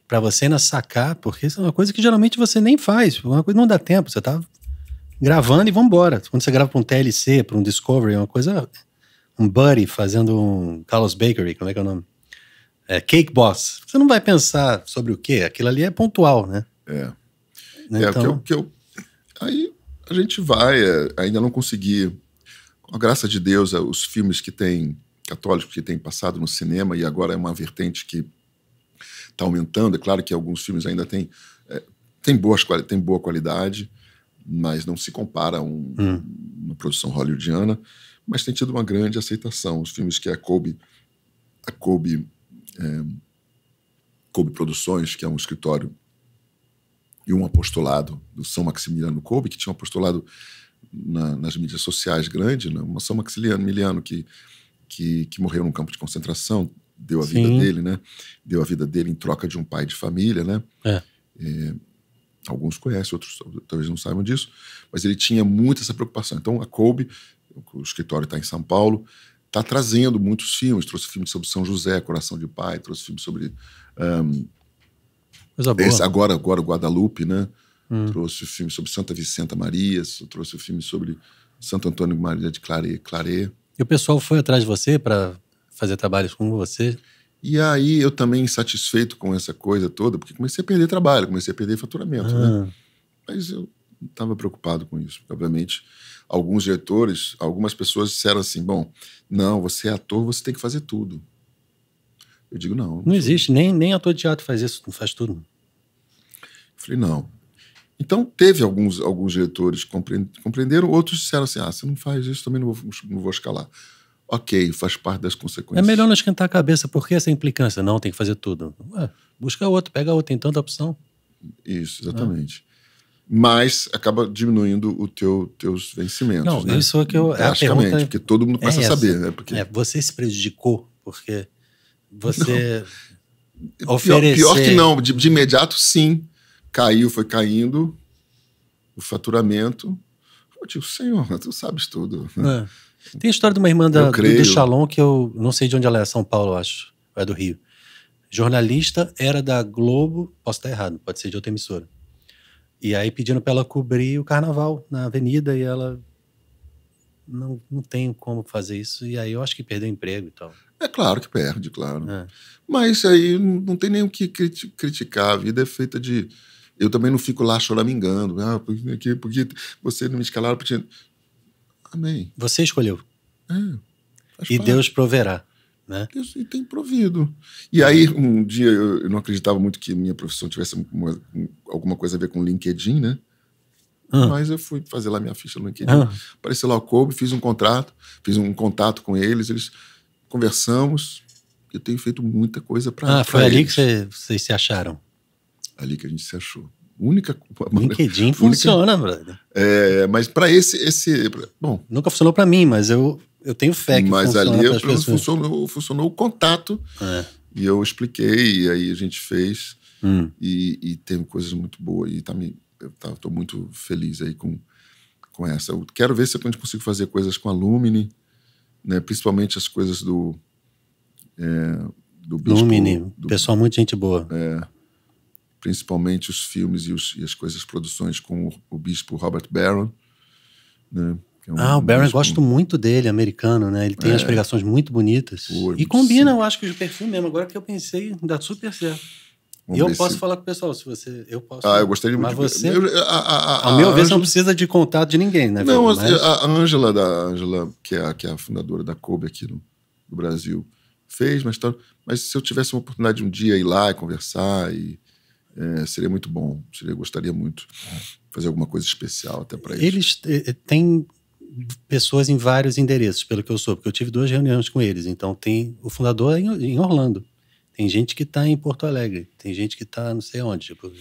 Para você ainda sacar, porque isso é uma coisa que geralmente você nem faz, uma coisa não dá tempo, você tá gravando e vambora. Quando você grava para um TLC, para um Discovery, é uma coisa... Um buddy fazendo um Carlos Bakery, como é que é o nome? Cake Boss. Você não vai pensar sobre o quê? Aquilo ali é pontual, né? Então... Aí a gente vai, ainda não consegui, com a graça de Deus, os filmes católicos que têm passado no cinema, e agora é uma vertente que está aumentando. É claro que alguns filmes ainda têm boa qualidade, mas não se compara a uma produção hollywoodiana, mas tem tido uma grande aceitação. Os filmes que a Kobe Produções, que é um escritório e um apostolado do São Maximiliano Kolbe, que tinha um apostolado nas mídias sociais grande, né? Uma São Maximiliano que morreu num campo de concentração, deu a vida dele, né? Deu a vida dele em troca de um pai de família, né? Alguns conhecem, outros talvez não saibam disso, mas ele tinha muito essa preocupação. Então a Kolbe, o escritório está em São Paulo, está trazendo muitos filmes. Trouxe filme sobre São José, Coração de Pai, trouxe filme sobre agora o Guadalupe, né? Trouxe filme sobre Santa Vicenta Maria, trouxe filme sobre Santo Antônio Maria de Claret. E o pessoal foi atrás de você para fazer trabalhos com você? E aí eu também insatisfeito com essa coisa toda, porque comecei a perder trabalho, comecei a perder faturamento, né? Mas eu não estava preocupado com isso, porque, obviamente, alguns diretores, algumas pessoas disseram assim, bom, não, você é ator, você tem que fazer tudo. Eu digo, não. Não existe, nem ator de teatro faz isso, não faz tudo. Eu falei, não. Então, teve alguns diretores que compreenderam, outros disseram assim, você não faz isso, também não vou escalar. Ok, faz parte das consequências. É melhor não esquentar a cabeça, por que essa implicância? Não, tem que fazer tudo. Busca outro, pega outro, tem tanta opção. Isso, exatamente. Mas acaba diminuindo os teus vencimentos. Não, né? Isso é que eu... Drasticamente, porque todo mundo começa a saber. Né? Porque... você se prejudicou, porque você ofereceu... Pior que não, de imediato sim, foi caindo o faturamento. Eu digo, Senhor, tu sabes tudo. Tem a história de uma irmã do Shalom, que eu não sei de onde ela é, São Paulo, eu acho, ou é do Rio. Jornalista, era da Globo, posso estar errado, pode ser de outra emissora. E aí pedindo para ela cobrir o carnaval na avenida, e ela não tem como fazer isso, e aí eu acho que perdeu o emprego e tal. É claro que perde, claro. Mas aí não tem nem o que criticar, a vida é feita de... Eu também não fico lá choramingando, porque você não me escalaram, porque... Amém. Você escolheu. E parte. Deus proverá. Né? Deus tem provido. E aí, um dia, eu não acreditava muito que minha profissão tivesse alguma coisa a ver com LinkedIn, né? Mas eu fui fazer lá minha ficha no LinkedIn. Apareceu lá o Kolbe, fiz um contato com eles conversamos. Eu tenho feito muita coisa para foi ali que vocês se acharam? Ali que a gente se achou. LinkedIn funciona, brother. Mas para bom, nunca funcionou para mim, mas eu tenho fé que funciona. Mas ali funcionou o contato. E eu expliquei, e aí a gente fez. E tem coisas muito boas. E estou muito feliz aí com essa. Eu quero ver se a gente consigo fazer coisas com a Lumine, né? Principalmente as coisas do Bispo. Lumine, pessoal, muito gente boa. Principalmente os filmes e as coisas, produções com o Bispo Robert Barron, né? O Barron, gosto muito dele, americano, né? Ele tem as pregações muito bonitas. E combina, eu acho que o perfil mesmo. Agora que eu pensei, dá super certo. E eu posso falar com o pessoal, se você... Eu posso. Eu gostaria muito. Mas você, ao meu ver, você não precisa de contato de ninguém, né? Não, a Ângela, que é a fundadora da Kolbe aqui no Brasil, fez, mas se eu tivesse uma oportunidade de um dia ir lá e conversar, seria muito bom. Gostaria muito de fazer alguma coisa especial até para eles. Eles têm pessoas em vários endereços, pelo que eu sou, porque eu tive 2 reuniões com eles. Então tem o fundador em Orlando. Tem gente que está em Porto Alegre, tem gente que está não sei onde. Tipo,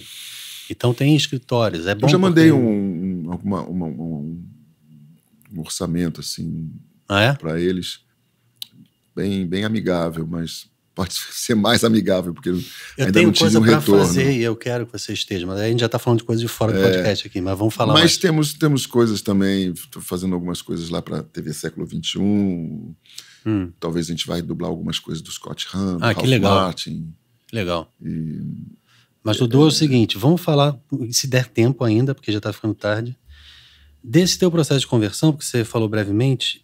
então tem escritórios. É bom. Eu já mandei um orçamento assim para eles, bem amigável, mas pode ser mais amigável, porque eu ainda não tive um retorno. Eu tenho coisa para fazer e eu quero que você esteja, mas aí a gente já está falando de coisa de fora do podcast aqui, mas vamos falar mais. Mas temos coisas também, estou fazendo algumas coisas lá para TV Século XXI. Talvez a gente vai dublar algumas coisas do Scott Hahn, do Ralph Martin. Legal. Mas, Dudu, é o seguinte, vamos falar, se der tempo ainda, porque já está ficando tarde, desse teu processo de conversão, porque você falou brevemente,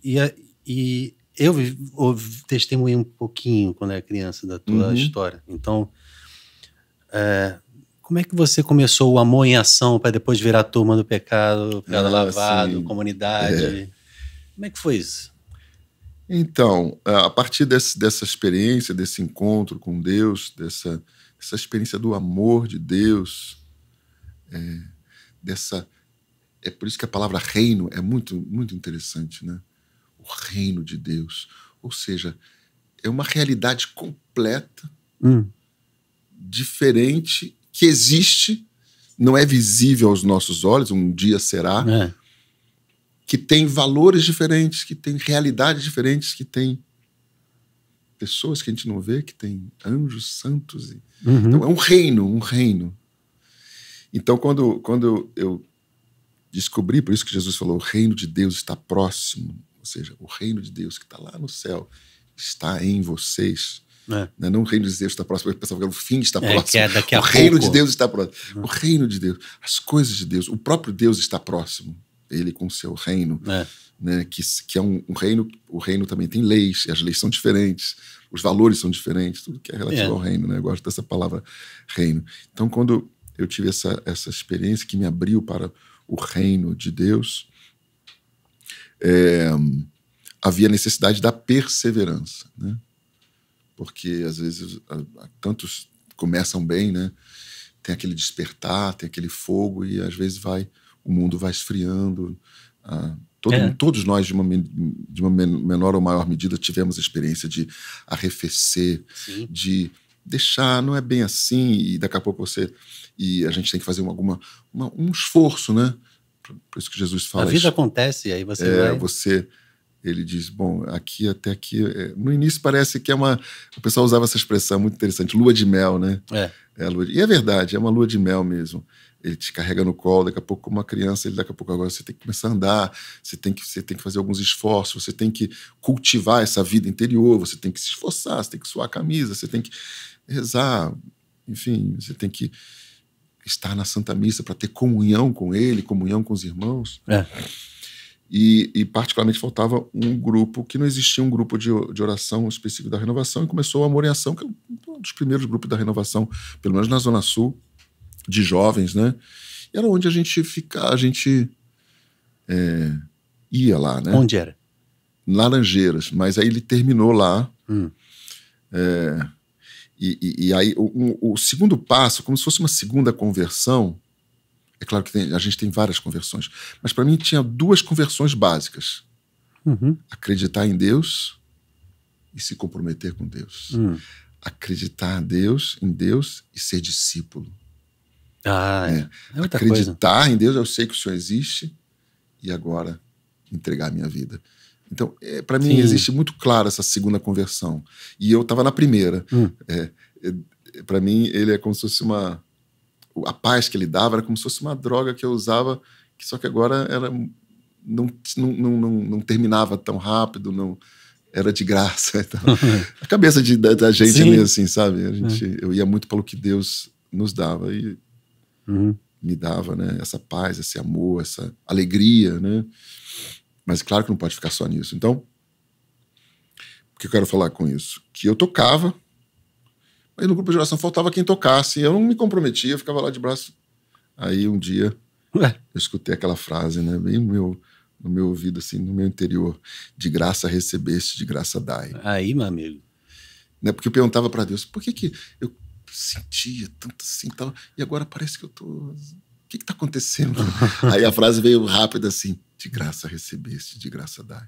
e eu testemunhei um pouquinho quando era criança da tua história. Então, como é que você começou o Amor em Ação para depois virar a Turma do Pecado Lavado, comunidade? Como é que foi isso? Então, a partir dessa experiência, desse encontro com Deus, dessa experiência do amor de Deus, é por isso que a palavra reino é muito, muito interessante, né? O reino de Deus. Ou seja, é uma realidade completa, diferente, que existe, não é visível aos nossos olhos, um dia será, que tem valores diferentes, que tem realidades diferentes, que tem pessoas que a gente não vê, que tem anjos santos. Então é um reino. Então quando eu descobri, por isso que Jesus falou, o reino de Deus está próximo, ou seja, o reino de Deus que está lá no céu está em vocês. Não o reino de Deus está próximo, eu pensava que o fim está próximo. Que é daqui a pouco. O reino de Deus está próximo. O reino de Deus, as coisas de Deus, o próprio Deus está próximo. Ele com o seu reino, né, que é um reino. O reino também tem leis, e as leis são diferentes, os valores são diferentes, tudo que é relativo ao reino, né? Eu gosto dessa palavra reino. Então, quando eu tive essa experiência que me abriu para o reino de Deus, havia necessidade da perseverança, né? Porque às vezes tantos começam bem, né? Tem aquele despertar, tem aquele fogo, e às vezes o mundo vai esfriando. Todos nós, de uma menor ou maior medida, tivemos a experiência de arrefecer, de deixar, não é bem assim, e daqui a pouco e a gente tem que fazer um esforço, né? Por isso que Jesus fala. A vida acontece, e aí você vai... Ele diz, bom, até aqui... no início parece que o pessoal usava essa expressão muito interessante, lua de mel, né? E é verdade, é uma lua de mel mesmo. Ele te carrega no colo, daqui a pouco, como uma criança, daqui a pouco agora você tem que começar a andar, você tem que fazer alguns esforços, você tem que cultivar essa vida interior, você tem que se esforçar, você tem que suar a camisa, você tem que rezar, enfim, você tem que estar na Santa Missa para ter comunhão com Ele, comunhão com os irmãos. E particularmente faltava um grupo, que não existia um grupo de oração específico da Renovação, e começou o Amor em Ação, que é um dos primeiros grupos da Renovação, pelo menos na Zona Sul, de jovens, né? E era onde a gente ia lá, né? Onde era? Laranjeiras, mas aí ele terminou lá. E aí o segundo passo, como se fosse uma segunda conversão, É claro que a gente tem várias conversões, mas para mim tinha 2 conversões básicas. Acreditar em Deus e se comprometer com Deus. Acreditar em Deus e ser discípulo. É outra acreditar coisa. em Deus, eu sei que o Senhor existe, e agora entregar a minha vida. Então, para mim, existe muito claro essa segunda conversão. E eu estava na primeira. Para mim, ele é como se fosse a paz que ele dava era como se fosse uma droga que eu usava, só que agora não terminava tão rápido, não era de graça. Então, a cabeça da gente é meio assim, sabe? Eu ia muito pelo que Deus nos dava e me dava, né? Essa paz, esse amor, essa alegria, né? Mas claro que não pode ficar só nisso. Então, o que eu quero falar com isso? Que eu tocava, mas no grupo de oração faltava quem tocasse. Eu não me comprometia, eu ficava lá de braço. Aí um dia eu escutei aquela frase, né? Bem no meu ouvido, assim, no meu interior: de graça recebeste, de graça dai. Aí, meu amigo. Né? Porque eu perguntava para Deus, por que eu sentia tanto assim, tal, e agora parece que eu tô... O que tá acontecendo? Aí a frase veio rápida assim: de graça recebeste, de graça dai.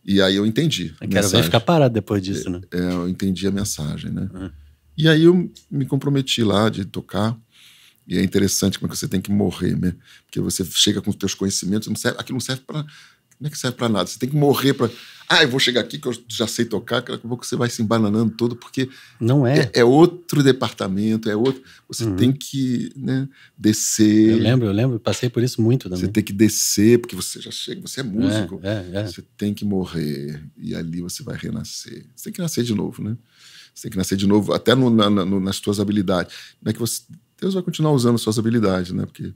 E aí eu entendi. Eu quero ver ficar parado depois disso, né? Eu entendi a mensagem, né? E aí eu me comprometi lá de tocar. E é interessante como é que você tem que morrer, né? Porque você chega com os teus conhecimentos, aquilo não serve para... Não é que serve para nada. Você tem que morrer para... eu vou chegar aqui que eu já sei tocar, daqui a pouco você vai se embananando todo, porque não é outro departamento, você tem que, né, descer. Eu lembro, passei por isso muito também. Você tem que descer, porque você já chega, você é músico. Você tem que morrer, e ali você vai renascer. Você tem que nascer de novo, né? Você tem que nascer de novo, até nas suas habilidades. Não é que Deus vai continuar usando suas habilidades, né? Porque...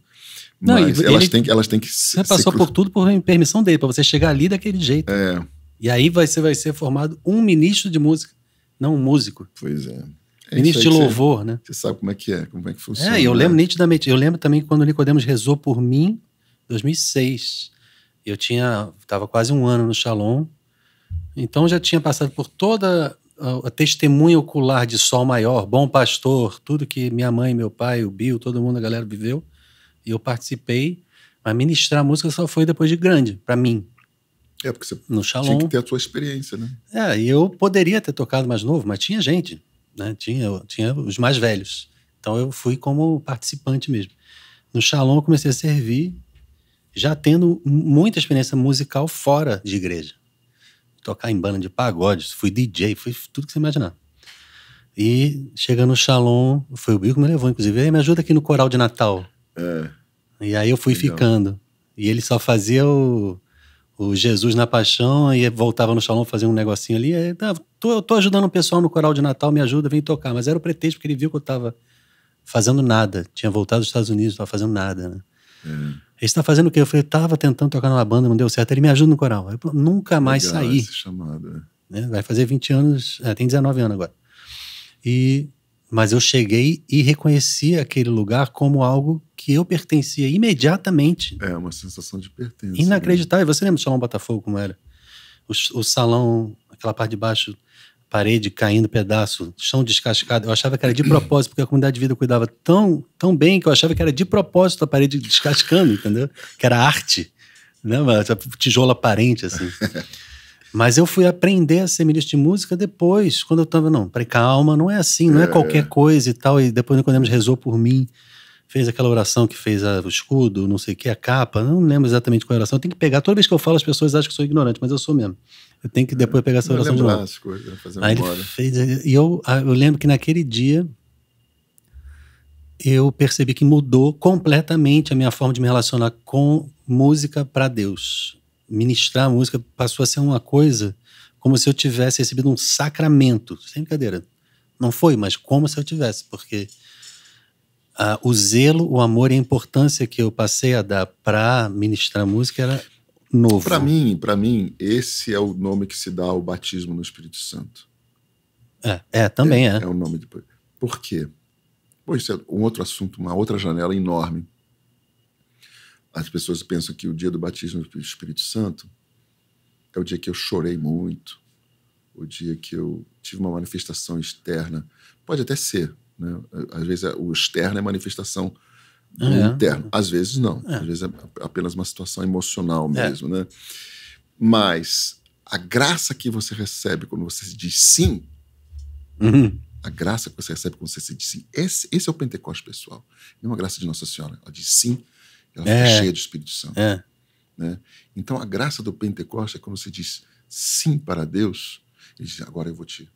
Mas elas têm que... Você passou por tudo por permissão dele, para você chegar ali daquele jeito. E aí você vai ser formado um ministro de música, não um músico. Pois é. Ministro de louvor, né? Você sabe como é que funciona. Eu lembro nitidamente. Eu lembro também quando o Nicodemos rezou por mim, em 2006. Eu estava quase 1 ano no Shalom, então já tinha passado por toda a testemunha ocular de Sol Maior, Bom Pastor, tudo que minha mãe, meu pai, o Bill, todo mundo, a galera viveu. E eu participei, mas ministrar música só foi depois de grande, para mim. Porque você no Shalom. Tinha que ter a sua experiência, né? E eu poderia ter tocado mais novo, mas tinha gente, né? Tinha os mais velhos. Então eu fui como participante mesmo. No Shalom eu comecei a servir, já tendo muita experiência musical fora de igreja. Tocar em banda de pagode, fui DJ, fui tudo que você imaginar. E chegando no Shalom, foi o Bill que me levou, inclusive. Aí me ajuda aqui no coral de Natal. E aí eu fui ficando. E ele só fazia o Jesus na Paixão e voltava no Shalom fazer um negocinho ali. Aí, tô ajudando o pessoal no coral de Natal, me ajuda, vem tocar. Mas era o pretexto, porque ele viu que eu tava fazendo nada. Tinha voltado dos Estados Unidos, tava fazendo nada, né? Ele está fazendo o quê? Eu falei, tava tentando tocar numa banda, não deu certo. Ele me ajuda no coral. Aí, nunca mais saí. Né? Vai fazer 20 anos, tem 19 anos agora. Mas eu cheguei e reconheci aquele lugar como algo que eu pertencia imediatamente. Uma sensação de pertença. Inacreditável. Né? Você lembra do Salão Botafogo como era? O salão, aquela parte de baixo, parede caindo pedaço, chão descascado. Eu achava que era de propósito, porque a comunidade de vida cuidava tão bem que eu achava que era de propósito a parede descascando, entendeu? Que era arte, né? Tijolo aparente, assim. Mas eu fui aprender a ser ministro de música depois, quando eu tava, calma, não é assim, não é qualquer coisa e tal. E depois, quando rezou por mim, fez aquela oração que fez o escudo, não sei o que, a capa, não lembro exatamente qual oração. Eu tenho que pegar, toda vez que eu falo, as pessoas acham que eu sou ignorante, mas eu sou mesmo. Eu tenho que depois pegar essa oração de novo. As coisas, fazer aí ele fez, e eu lembro que naquele dia eu percebi que mudou completamente a minha forma de me relacionar com música para Deus. Ministrar a música passou a ser uma coisa como se eu tivesse recebido um sacramento, sem brincadeira. Não foi, mas como se eu tivesse, porque o zelo, o amor e a importância que eu passei a dar para ministrar a música era novo. Para mim, esse é o nome que se dá ao batismo no Espírito Santo. Também é. É o nome depois. Por quê? Isso é um outro assunto, uma outra janela enorme. As pessoas pensam que o dia do batismo do Espírito Santo é o dia que eu chorei muito, o dia que eu tive uma manifestação externa. Pode até ser, né? Às vezes o externo é manifestação interno. Às vezes não. Às vezes é apenas uma situação emocional mesmo, né? Mas a graça que você recebe quando você se diz sim, a graça que você recebe quando você se diz sim, esse é o Pentecostes pessoal. Não é uma graça de Nossa Senhora. Ela diz sim, ela fica cheia do Espírito Santo. Né? Então a graça do Pentecostes é quando você diz sim para Deus, ele diz, agora eu vou te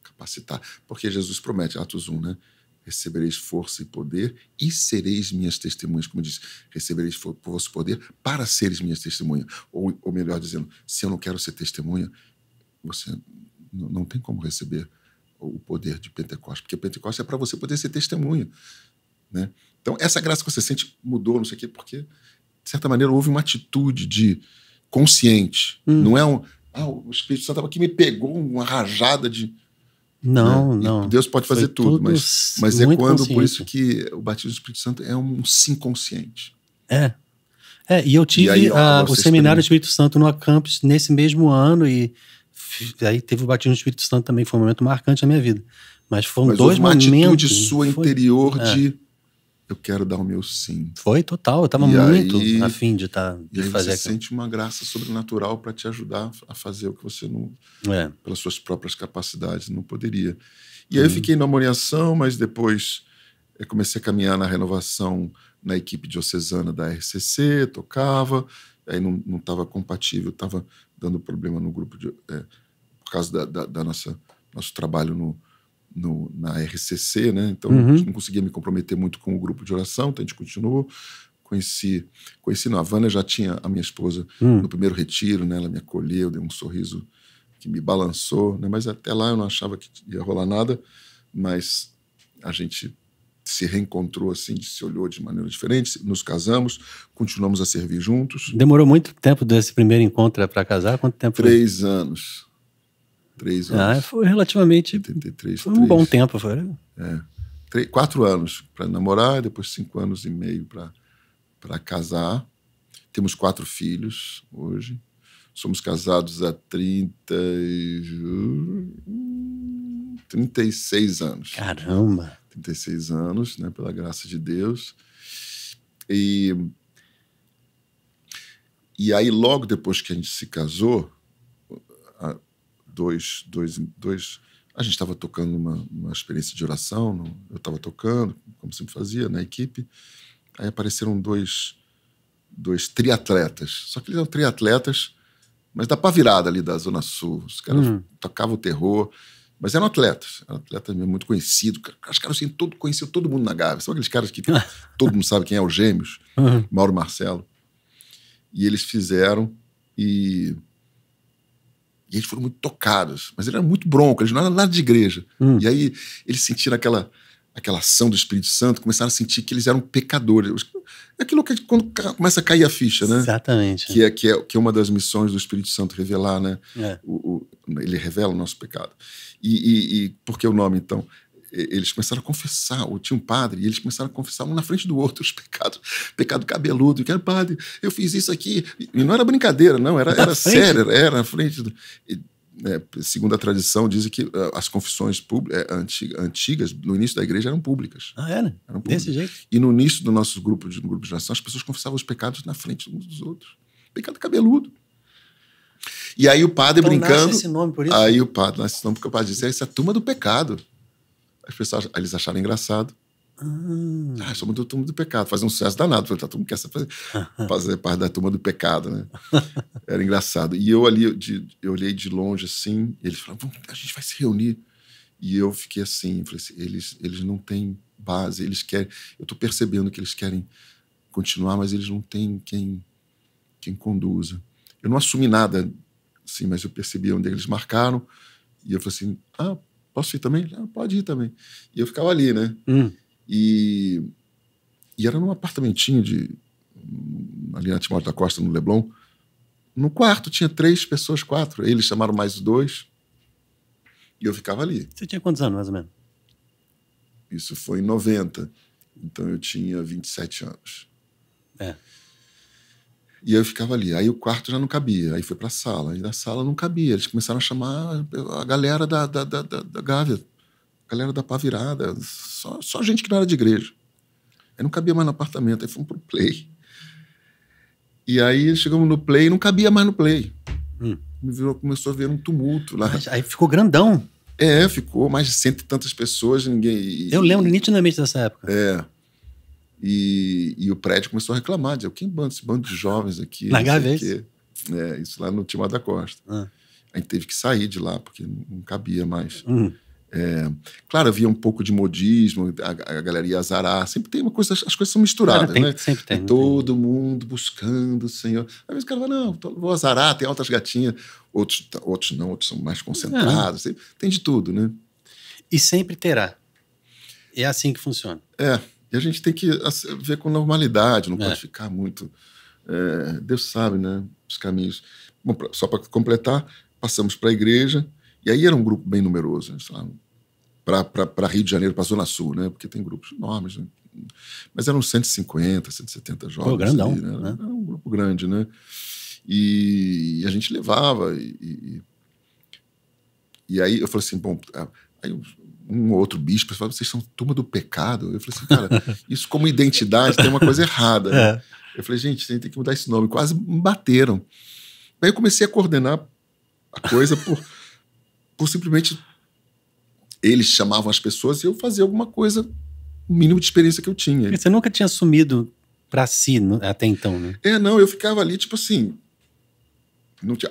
capacitar. Porque Jesus promete, Atos 1, né? Recebereis força e poder e sereis minhas testemunhas. Como diz, recebereis por vosso poder para seres minhas testemunhas. Ou melhor dizendo, se eu não quero ser testemunha, você não tem como receber o poder de Pentecostes, porque Pentecostes é para você poder ser testemunha. Né? Então, essa graça que você sente mudou, não sei o quê, porque, de certa maneira, houve uma atitude de consciente. Não é o Espírito Santo estava aqui, me pegou uma rajada de... Não. Deus pode fazer tudo, mas é quando, por isso que o batismo do Espírito Santo é um sim consciente. E eu tive o seminário do Espírito Santo no Acampus nesse mesmo ano, e aí teve o batismo do Espírito Santo também, foi um momento marcante na minha vida. Mas foram dois momentos. Uma atitude sua interior de eu quero dar o meu sim. Foi total, eu estava muito afim de fazer aquilo. Você aquilo. sente uma graça sobrenatural para te ajudar a fazer o que você não, pelas suas próprias capacidades, não poderia. E aí eu fiquei na homologação, mas depois eu comecei a caminhar na renovação na equipe diocesana da RCC, tocava, aí não estava compatível, estava dando problema no grupo, por causa da nosso trabalho na RCC, né? Então não conseguia me comprometer muito com o grupo de oração, então a gente continuou. Conheci a Vânia, já tinha a minha esposa no primeiro retiro, né? Ela me acolheu, deu um sorriso que me balançou, né? Mas até lá eu não achava que ia rolar nada, mas a gente se reencontrou assim, se olhou de maneira diferente, nos casamos, continuamos a servir juntos. Demorou muito tempo desse primeiro encontro para casar? Quanto tempo? 3 anos. 3 anos. Foi relativamente... 83, foi um bom tempo. Foi. 4 anos para namorar, depois 5 anos e meio para casar. Temos 4 filhos hoje. Somos casados há 36 anos. Caramba! 36 anos, né, pela graça de Deus. E aí, logo depois que a gente se casou, a gente estava tocando uma experiência de oração, eu estava tocando, como sempre fazia, na equipe. Aí apareceram dois triatletas. Só que eles eram triatletas, mas da Pavirada ali da Zona Sul. Os caras tocavam o terror, mas eram atletas muito conhecidos. Os caras assim, conheciam todo mundo na Gávea. São aqueles caras que todo mundo sabe quem é os gêmeos, Mauro e Marcelo. E eles fizeram e eles foram muito tocados, mas eles eram muito broncos, eles não eram nada de igreja. E aí eles sentiram aquela ação do Espírito Santo, começaram a sentir que eles eram pecadores. Aquilo que quando começa a cair a ficha, né? Exatamente. Que é uma das missões do Espírito Santo, revelar, né? Ele revela o nosso pecado. E por que o nome, então? Eles começaram a confessar, tinha um padre, e eles começaram a confessar um na frente do outro os pecados, pecado cabeludo, que era padre, eu fiz isso aqui, e não era brincadeira, não, era sério, era na frente segundo a tradição, dizem que as confissões antigas, no início da igreja, eram públicas. Era? Desse jeito? E no início do nosso grupo de oração, as pessoas confessavam os pecados na frente uns dos outros. Pecado cabeludo. E aí o padre então, brincando... Nasce esse nome por isso? Aí o padre nasce esse nome porque o padre disse, essa é a turma do pecado. As pessoas, eles acharam engraçado. Somos da turma do pecado. Fazer um sucesso danado. Todo mundo quer fazer parte da turma do pecado, né? Era engraçado. E eu olhei de longe assim, e eles falaram, a gente vai se reunir. E eu fiquei assim, falei assim, eles não têm base, eles querem... Eu estou percebendo que eles querem continuar, mas eles não têm quem conduza. Eu não assumi nada, assim, mas eu percebi onde eles marcaram, e eu falei assim, posso ir também? Pode ir também. E eu ficava ali, né? E era num apartamentinho ali na Timóteo da Costa, no Leblon. No quarto tinha 3 pessoas, 4. Eles chamaram mais 2. E eu ficava ali. Você tinha quantos anos, mais ou menos? Isso foi em 90. Então eu tinha 27 anos. E eu ficava ali. Aí o quarto já não cabia. Aí foi pra sala. Aí da sala não cabia. Eles começaram a chamar a galera da Gávea. A galera da Pavirada. Só gente que não era de igreja. Aí não cabia mais no apartamento, aí fomos pro Play. E aí chegamos no Play e não cabia mais no Play. Começou a ver um tumulto lá. Mas aí ficou grandão. Ficou mais de 100 e tantas pessoas, ninguém... Eu lembro nitidamente dessa época. E o prédio começou a reclamar, dizer, quem bando esse bando de jovens aqui? Na Gávea, isso lá no Timóteo da Costa. A gente teve que sair de lá, porque não cabia mais. Claro, havia um pouco de modismo, a galera ia azarar, sempre tem uma coisa, as coisas são misturadas, né? Sempre tem. Todo mundo buscando o Senhor. Às vezes o cara fala, não, vou azarar, tem altas gatinhas, outros não, outros são mais concentrados, tem de tudo, né? E sempre terá. É assim que funciona. E a gente tem que ver com normalidade, não pode ficar muito... Deus sabe, né, os caminhos. Bom, só para completar, passamos para a igreja, e aí era um grupo bem numeroso, né, para Rio de Janeiro, para a Zona Sul, né, porque tem grupos enormes, né, mas eram 150, 170 jovens. Pô, grandão. Ali, né, era um grupo grande, né, e a gente levava, e aí eu falei assim, bom, aí um outro bispo falou, vocês são turma do pecado. Eu falei assim, cara, isso como identidade tem uma coisa errada, né? Eu falei, gente, a gente tem que mudar esse nome. Quase me bateram. Aí eu comecei a coordenar a coisa por simplesmente eles chamavam as pessoas e eu fazia alguma coisa, o mínimo de experiência que eu tinha. Porque você nunca tinha assumido para si até então, né? Não, eu ficava ali tipo assim,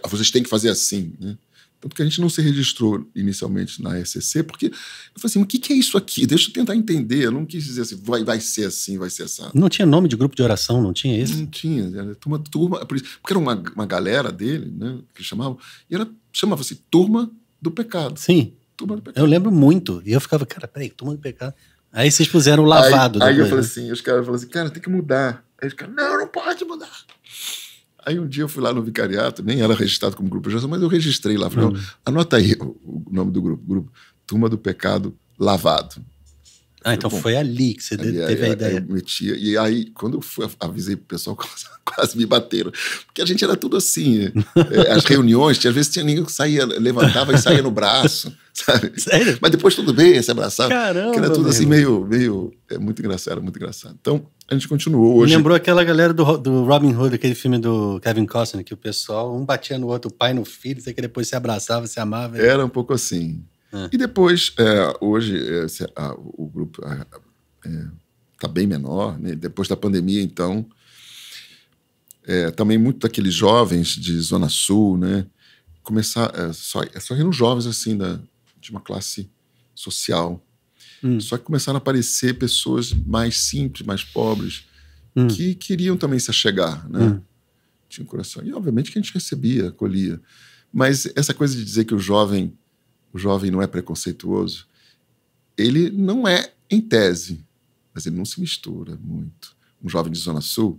vocês têm que fazer assim, né? Tanto que a gente não se registrou inicialmente na ECC, porque eu falei assim, o que é isso aqui? Deixa eu tentar entender. Eu não quis dizer assim, vai ser assim, vai ser assado. Não tinha nome de grupo de oração, não tinha isso? Não tinha. Era turma, porque era uma galera dele, né, que chamavam, e chamava-se Turma do Pecado. Sim. Turma do Pecado. Eu lembro muito. E eu ficava, cara, peraí, Turma do Pecado. Aí vocês puseram o lavado. Aí eu falei assim, os caras falaram assim, cara, tem que mudar. Aí os caras, não pode mudar. Aí um dia eu fui lá no vicariato, nem era registrado como grupo de oração, mas eu registrei lá. Falei, anota aí o nome do grupo. Turma do Pecado Lavado. Então foi ali que você teve a ideia. Eu metia, e aí, quando eu avisei pro pessoal, quase me bateram. Porque a gente era tudo assim. As reuniões, às vezes tinha ninguém que saía, levantava e saía no braço, sabe? Sério? Mas depois tudo bem, se abraçava. Caramba! Que era tudo assim, meio... muito engraçado, muito engraçado. Então, a gente continuou hoje. Me lembrou aquela galera do Robin Hood, aquele filme do Kevin Costner, que o pessoal, um batia no outro, o pai no filho, sei que depois se abraçava, se amava. Era um pouco assim. E depois, hoje, o grupo está bem menor, né? Depois da pandemia, então, também muito daqueles jovens de Zona Sul, né? Só eram jovens assim de uma classe social. Só que começaram a aparecer pessoas mais simples, mais pobres, que queriam também se achegar, né? Tinha um coração. E, obviamente, que a gente recebia, acolhia. Mas essa coisa de dizer que o jovem não é preconceituoso, ele não é em tese, mas ele não se mistura muito. Um jovem de Zona Sul,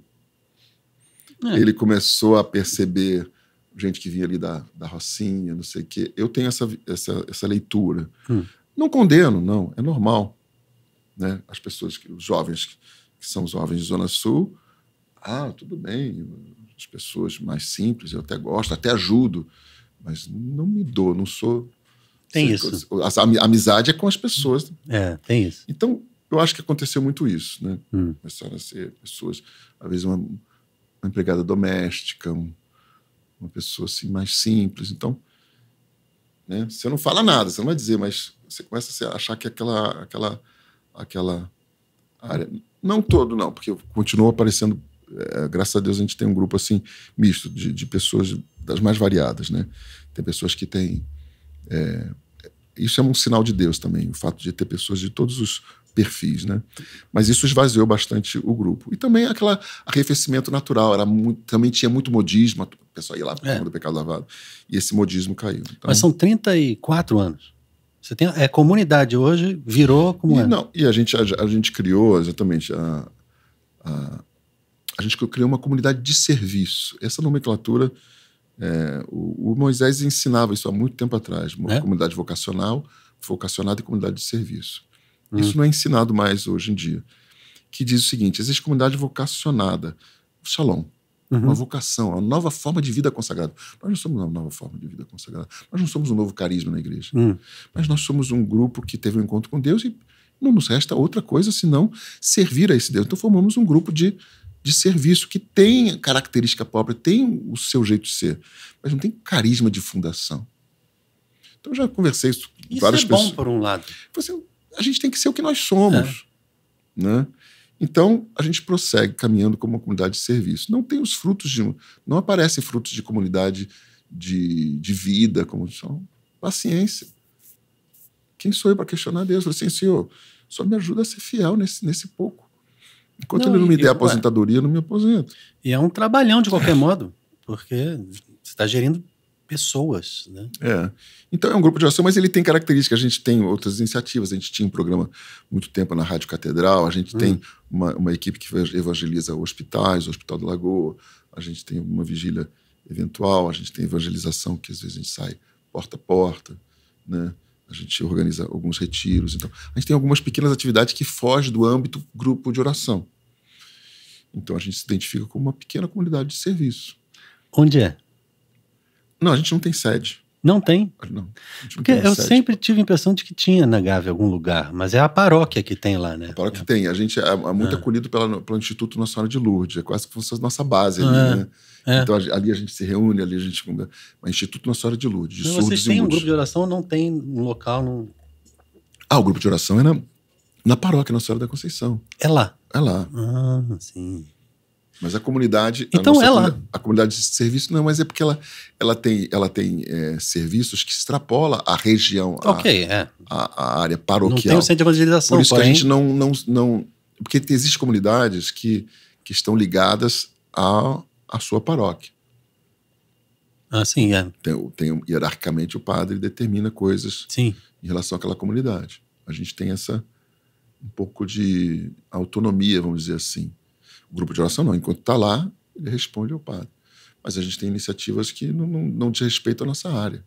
ele começou a perceber gente que vinha ali da Rocinha, não sei o quê. Eu tenho essa leitura. Não condeno, não, é normal. Né? As pessoas, os jovens que são jovens de Zona Sul, tudo bem, as pessoas mais simples, eu até gosto, até ajudo, mas não me dou, não sou... Tem isso. A amizade é com as pessoas. Tem isso. Então, eu acho que aconteceu muito isso, né? Começaram a ser pessoas, às vezes uma empregada doméstica, uma pessoa assim mais simples. Então, né? Você não fala nada, você não vai dizer, mas você começa a achar que aquela área... Não todo, não, porque continua aparecendo... graças a Deus a gente tem um grupo assim misto de pessoas das mais variadas, né? Tem pessoas que têm... isso é um sinal de Deus também, o fato de ter pessoas de todos os perfis, né? Mas isso esvaziou bastante o grupo. E também arrefecimento natural, também tinha muito modismo, o pessoal ia lá para do pecado lavado, e esse modismo caiu. Então, mas são 34 anos. Você tem comunidade hoje, virou como Não, e a gente criou exatamente a gente criou uma comunidade de serviço. Essa nomenclatura... o Moisés ensinava isso há muito tempo atrás, uma comunidade vocacionada e comunidade de serviço. Isso não é ensinado mais hoje em dia. Que diz o seguinte: existe comunidade vocacionada, Shalom, uma vocação, uma nova forma de vida consagrada. Nós não somos uma nova forma de vida consagrada, nós não somos um novo carisma na igreja, mas nós somos um grupo que teve um encontro com Deus não nos resta outra coisa senão servir a esse Deus. Então formamos um grupo de serviço que tem característica própria, tem o seu jeito de ser, mas não tem carisma de fundação. Então eu já conversei isso com várias pessoas. Isso é bom, por um lado. A gente tem que ser o que nós somos. Né? Então a gente prossegue caminhando como uma comunidade de serviço. Não tem os frutos não aparecem frutos de comunidade de vida, como são paciência. Quem sou eu para questionar Deus? Eu falei assim, Senhor, só me ajuda a ser fiel nesse pouco. Enquanto ele não me der aposentadoria, eu não me aposento. E é um trabalhão de qualquer modo, porque você está gerindo pessoas, né? Então é um grupo de oração, mas ele tem características. A gente tem outras iniciativas. A gente tinha um programa muito tempo na Rádio Catedral. A gente tem uma equipe que evangeliza hospitais, o Hospital da Lagoa. A gente tem uma vigília eventual. A gente tem evangelização, que às vezes a gente sai porta a porta, né? A gente organiza alguns retiros. Então, a gente tem algumas pequenas atividades que fogem do âmbito grupo de oração. Então, a gente se identifica como uma pequena comunidade de serviço. Onde é? Não, a gente não tem sede. Não tem? Não. Porque eu sempre tive a impressão de que tinha na Gávea algum lugar, mas é a paróquia que tem lá, né? A paróquia tem. A gente é muito acolhido pelo Instituto Nossa Senhora de Lourdes. É quase que fosse a nossa base ali, né? Então, ali a gente se reúne, ali a gente... Mas Instituto Nossa Senhora de Lourdes, de Mas surdos vocês têm um grupo de oração ou não tem um local? Não... o grupo de oração é na paróquia Nossa Senhora da Conceição. É lá? É lá. Sim. Mas a comunidade... Então é lá. A comunidade de serviço não, mas é porque ela tem serviços que extrapola a região, a área paroquial. Não tem o centro de evangelização, por isso que a gente não... Porque existem comunidades que estão ligadas à sua paróquia. Sim, Tem hierarquicamente o padre determina coisas em relação àquela comunidade. A gente tem um pouco de autonomia, vamos dizer assim. O grupo de oração não, enquanto está lá, ele responde ao padre. Mas a gente tem iniciativas que não diz respeito à nossa área.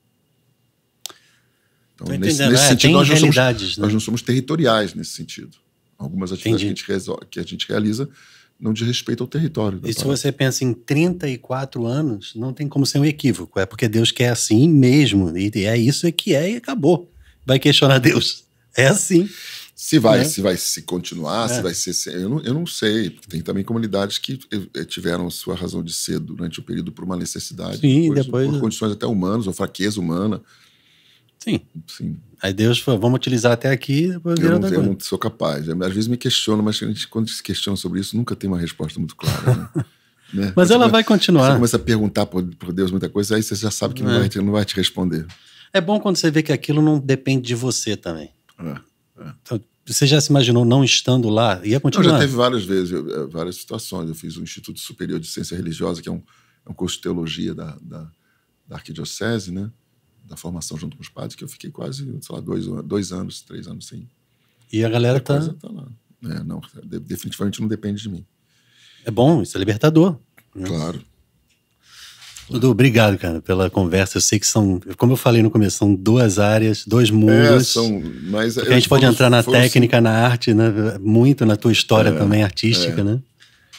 Então, nesse sentido, nós não somos territoriais nesse sentido. Algumas atividades que a gente realiza não diz respeito ao território. E se você pensa em 34 anos, não tem como ser um equívoco. É porque Deus quer assim mesmo. E é isso que é e acabou. Vai questionar Deus. É assim. Se vai se continuar, se vai ser... Eu não sei. Tem também comunidades que tiveram sua razão de ser durante o período por uma necessidade. Sim, depois por condições até humanas, ou fraqueza humana. Sim. Aí Deus falou, vamos utilizar até aqui, depois eu não sou capaz. Às vezes me questiono, mas quando se questiona sobre isso, nunca tem uma resposta muito clara. Né? Mas ela vai continuar. Você começa a perguntar por Deus muita coisa, aí você já sabe que não vai te responder. É bom quando você vê que aquilo não depende de você também. Então, você já se imaginou não estando lá? Ia continuar? Já teve várias vezes, várias situações. Eu fiz o Instituto Superior de Ciência Religiosa, que é um curso de teologia da Arquidiocese, né? Da formação junto com os padres, que eu fiquei quase, sei lá, 2 anos, 3 anos sem. E a galera tá lá. Não, definitivamente não depende de mim. É bom, isso é libertador. Né? Claro. Dudu, obrigado, cara, pela conversa. Eu sei que como eu falei no começo, são 2 áreas, 2 mundos. Mas a gente pode entrar na técnica, na arte, né? Muito na tua história também artística, né?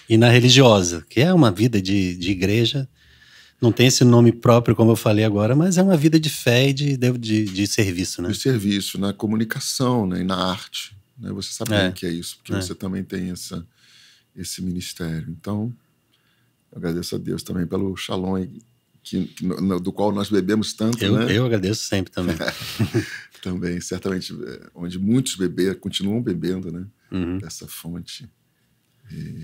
E na religiosa, que é uma vida de igreja. Não tem esse nome próprio, como eu falei agora, mas é uma vida de fé e de serviço, né? De serviço, na comunicação, né? E na arte. Né? Você sabe bem o que é isso, porque você também tem esse ministério. Então, eu agradeço a Deus também pelo Shalom, do qual nós bebemos tanto, né? Eu agradeço sempre também. Também, certamente, onde muitos continuam bebendo, né? Dessa fonte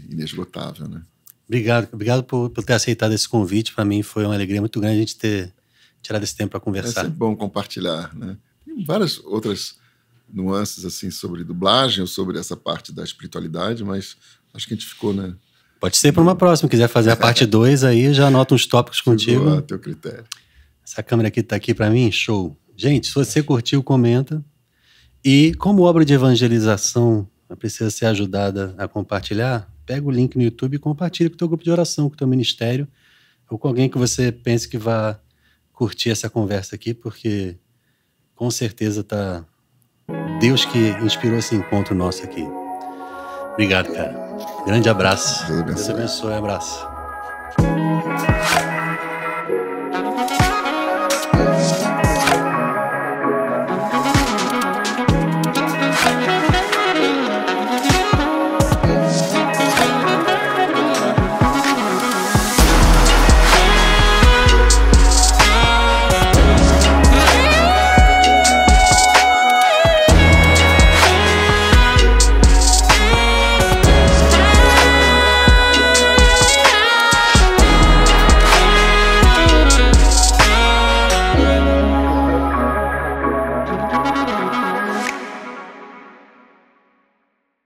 inesgotável, né? Obrigado por ter aceitado esse convite. Para mim foi uma alegria muito grande a gente ter tirado esse tempo para conversar. É sempre bom compartilhar, né? Tem várias outras nuances assim sobre dublagem ou sobre essa parte da espiritualidade, mas acho que a gente ficou, né? Pode ser para uma próxima. Quiser fazer a parte 2 aí, já anota uns tópicos contigo. A teu critério. Essa câmera aqui tá aqui para mim, show. Gente, se você curtiu, comenta. E como obra de evangelização precisa ser ajudada a compartilhar, pega o link no YouTube e compartilha com o teu grupo de oração, com o teu ministério, ou com alguém que você pense que vai curtir essa conversa aqui, porque com certeza tá Deus que inspirou esse encontro nosso aqui. Obrigado, cara. Grande abraço. Deus abençoe. Abraço.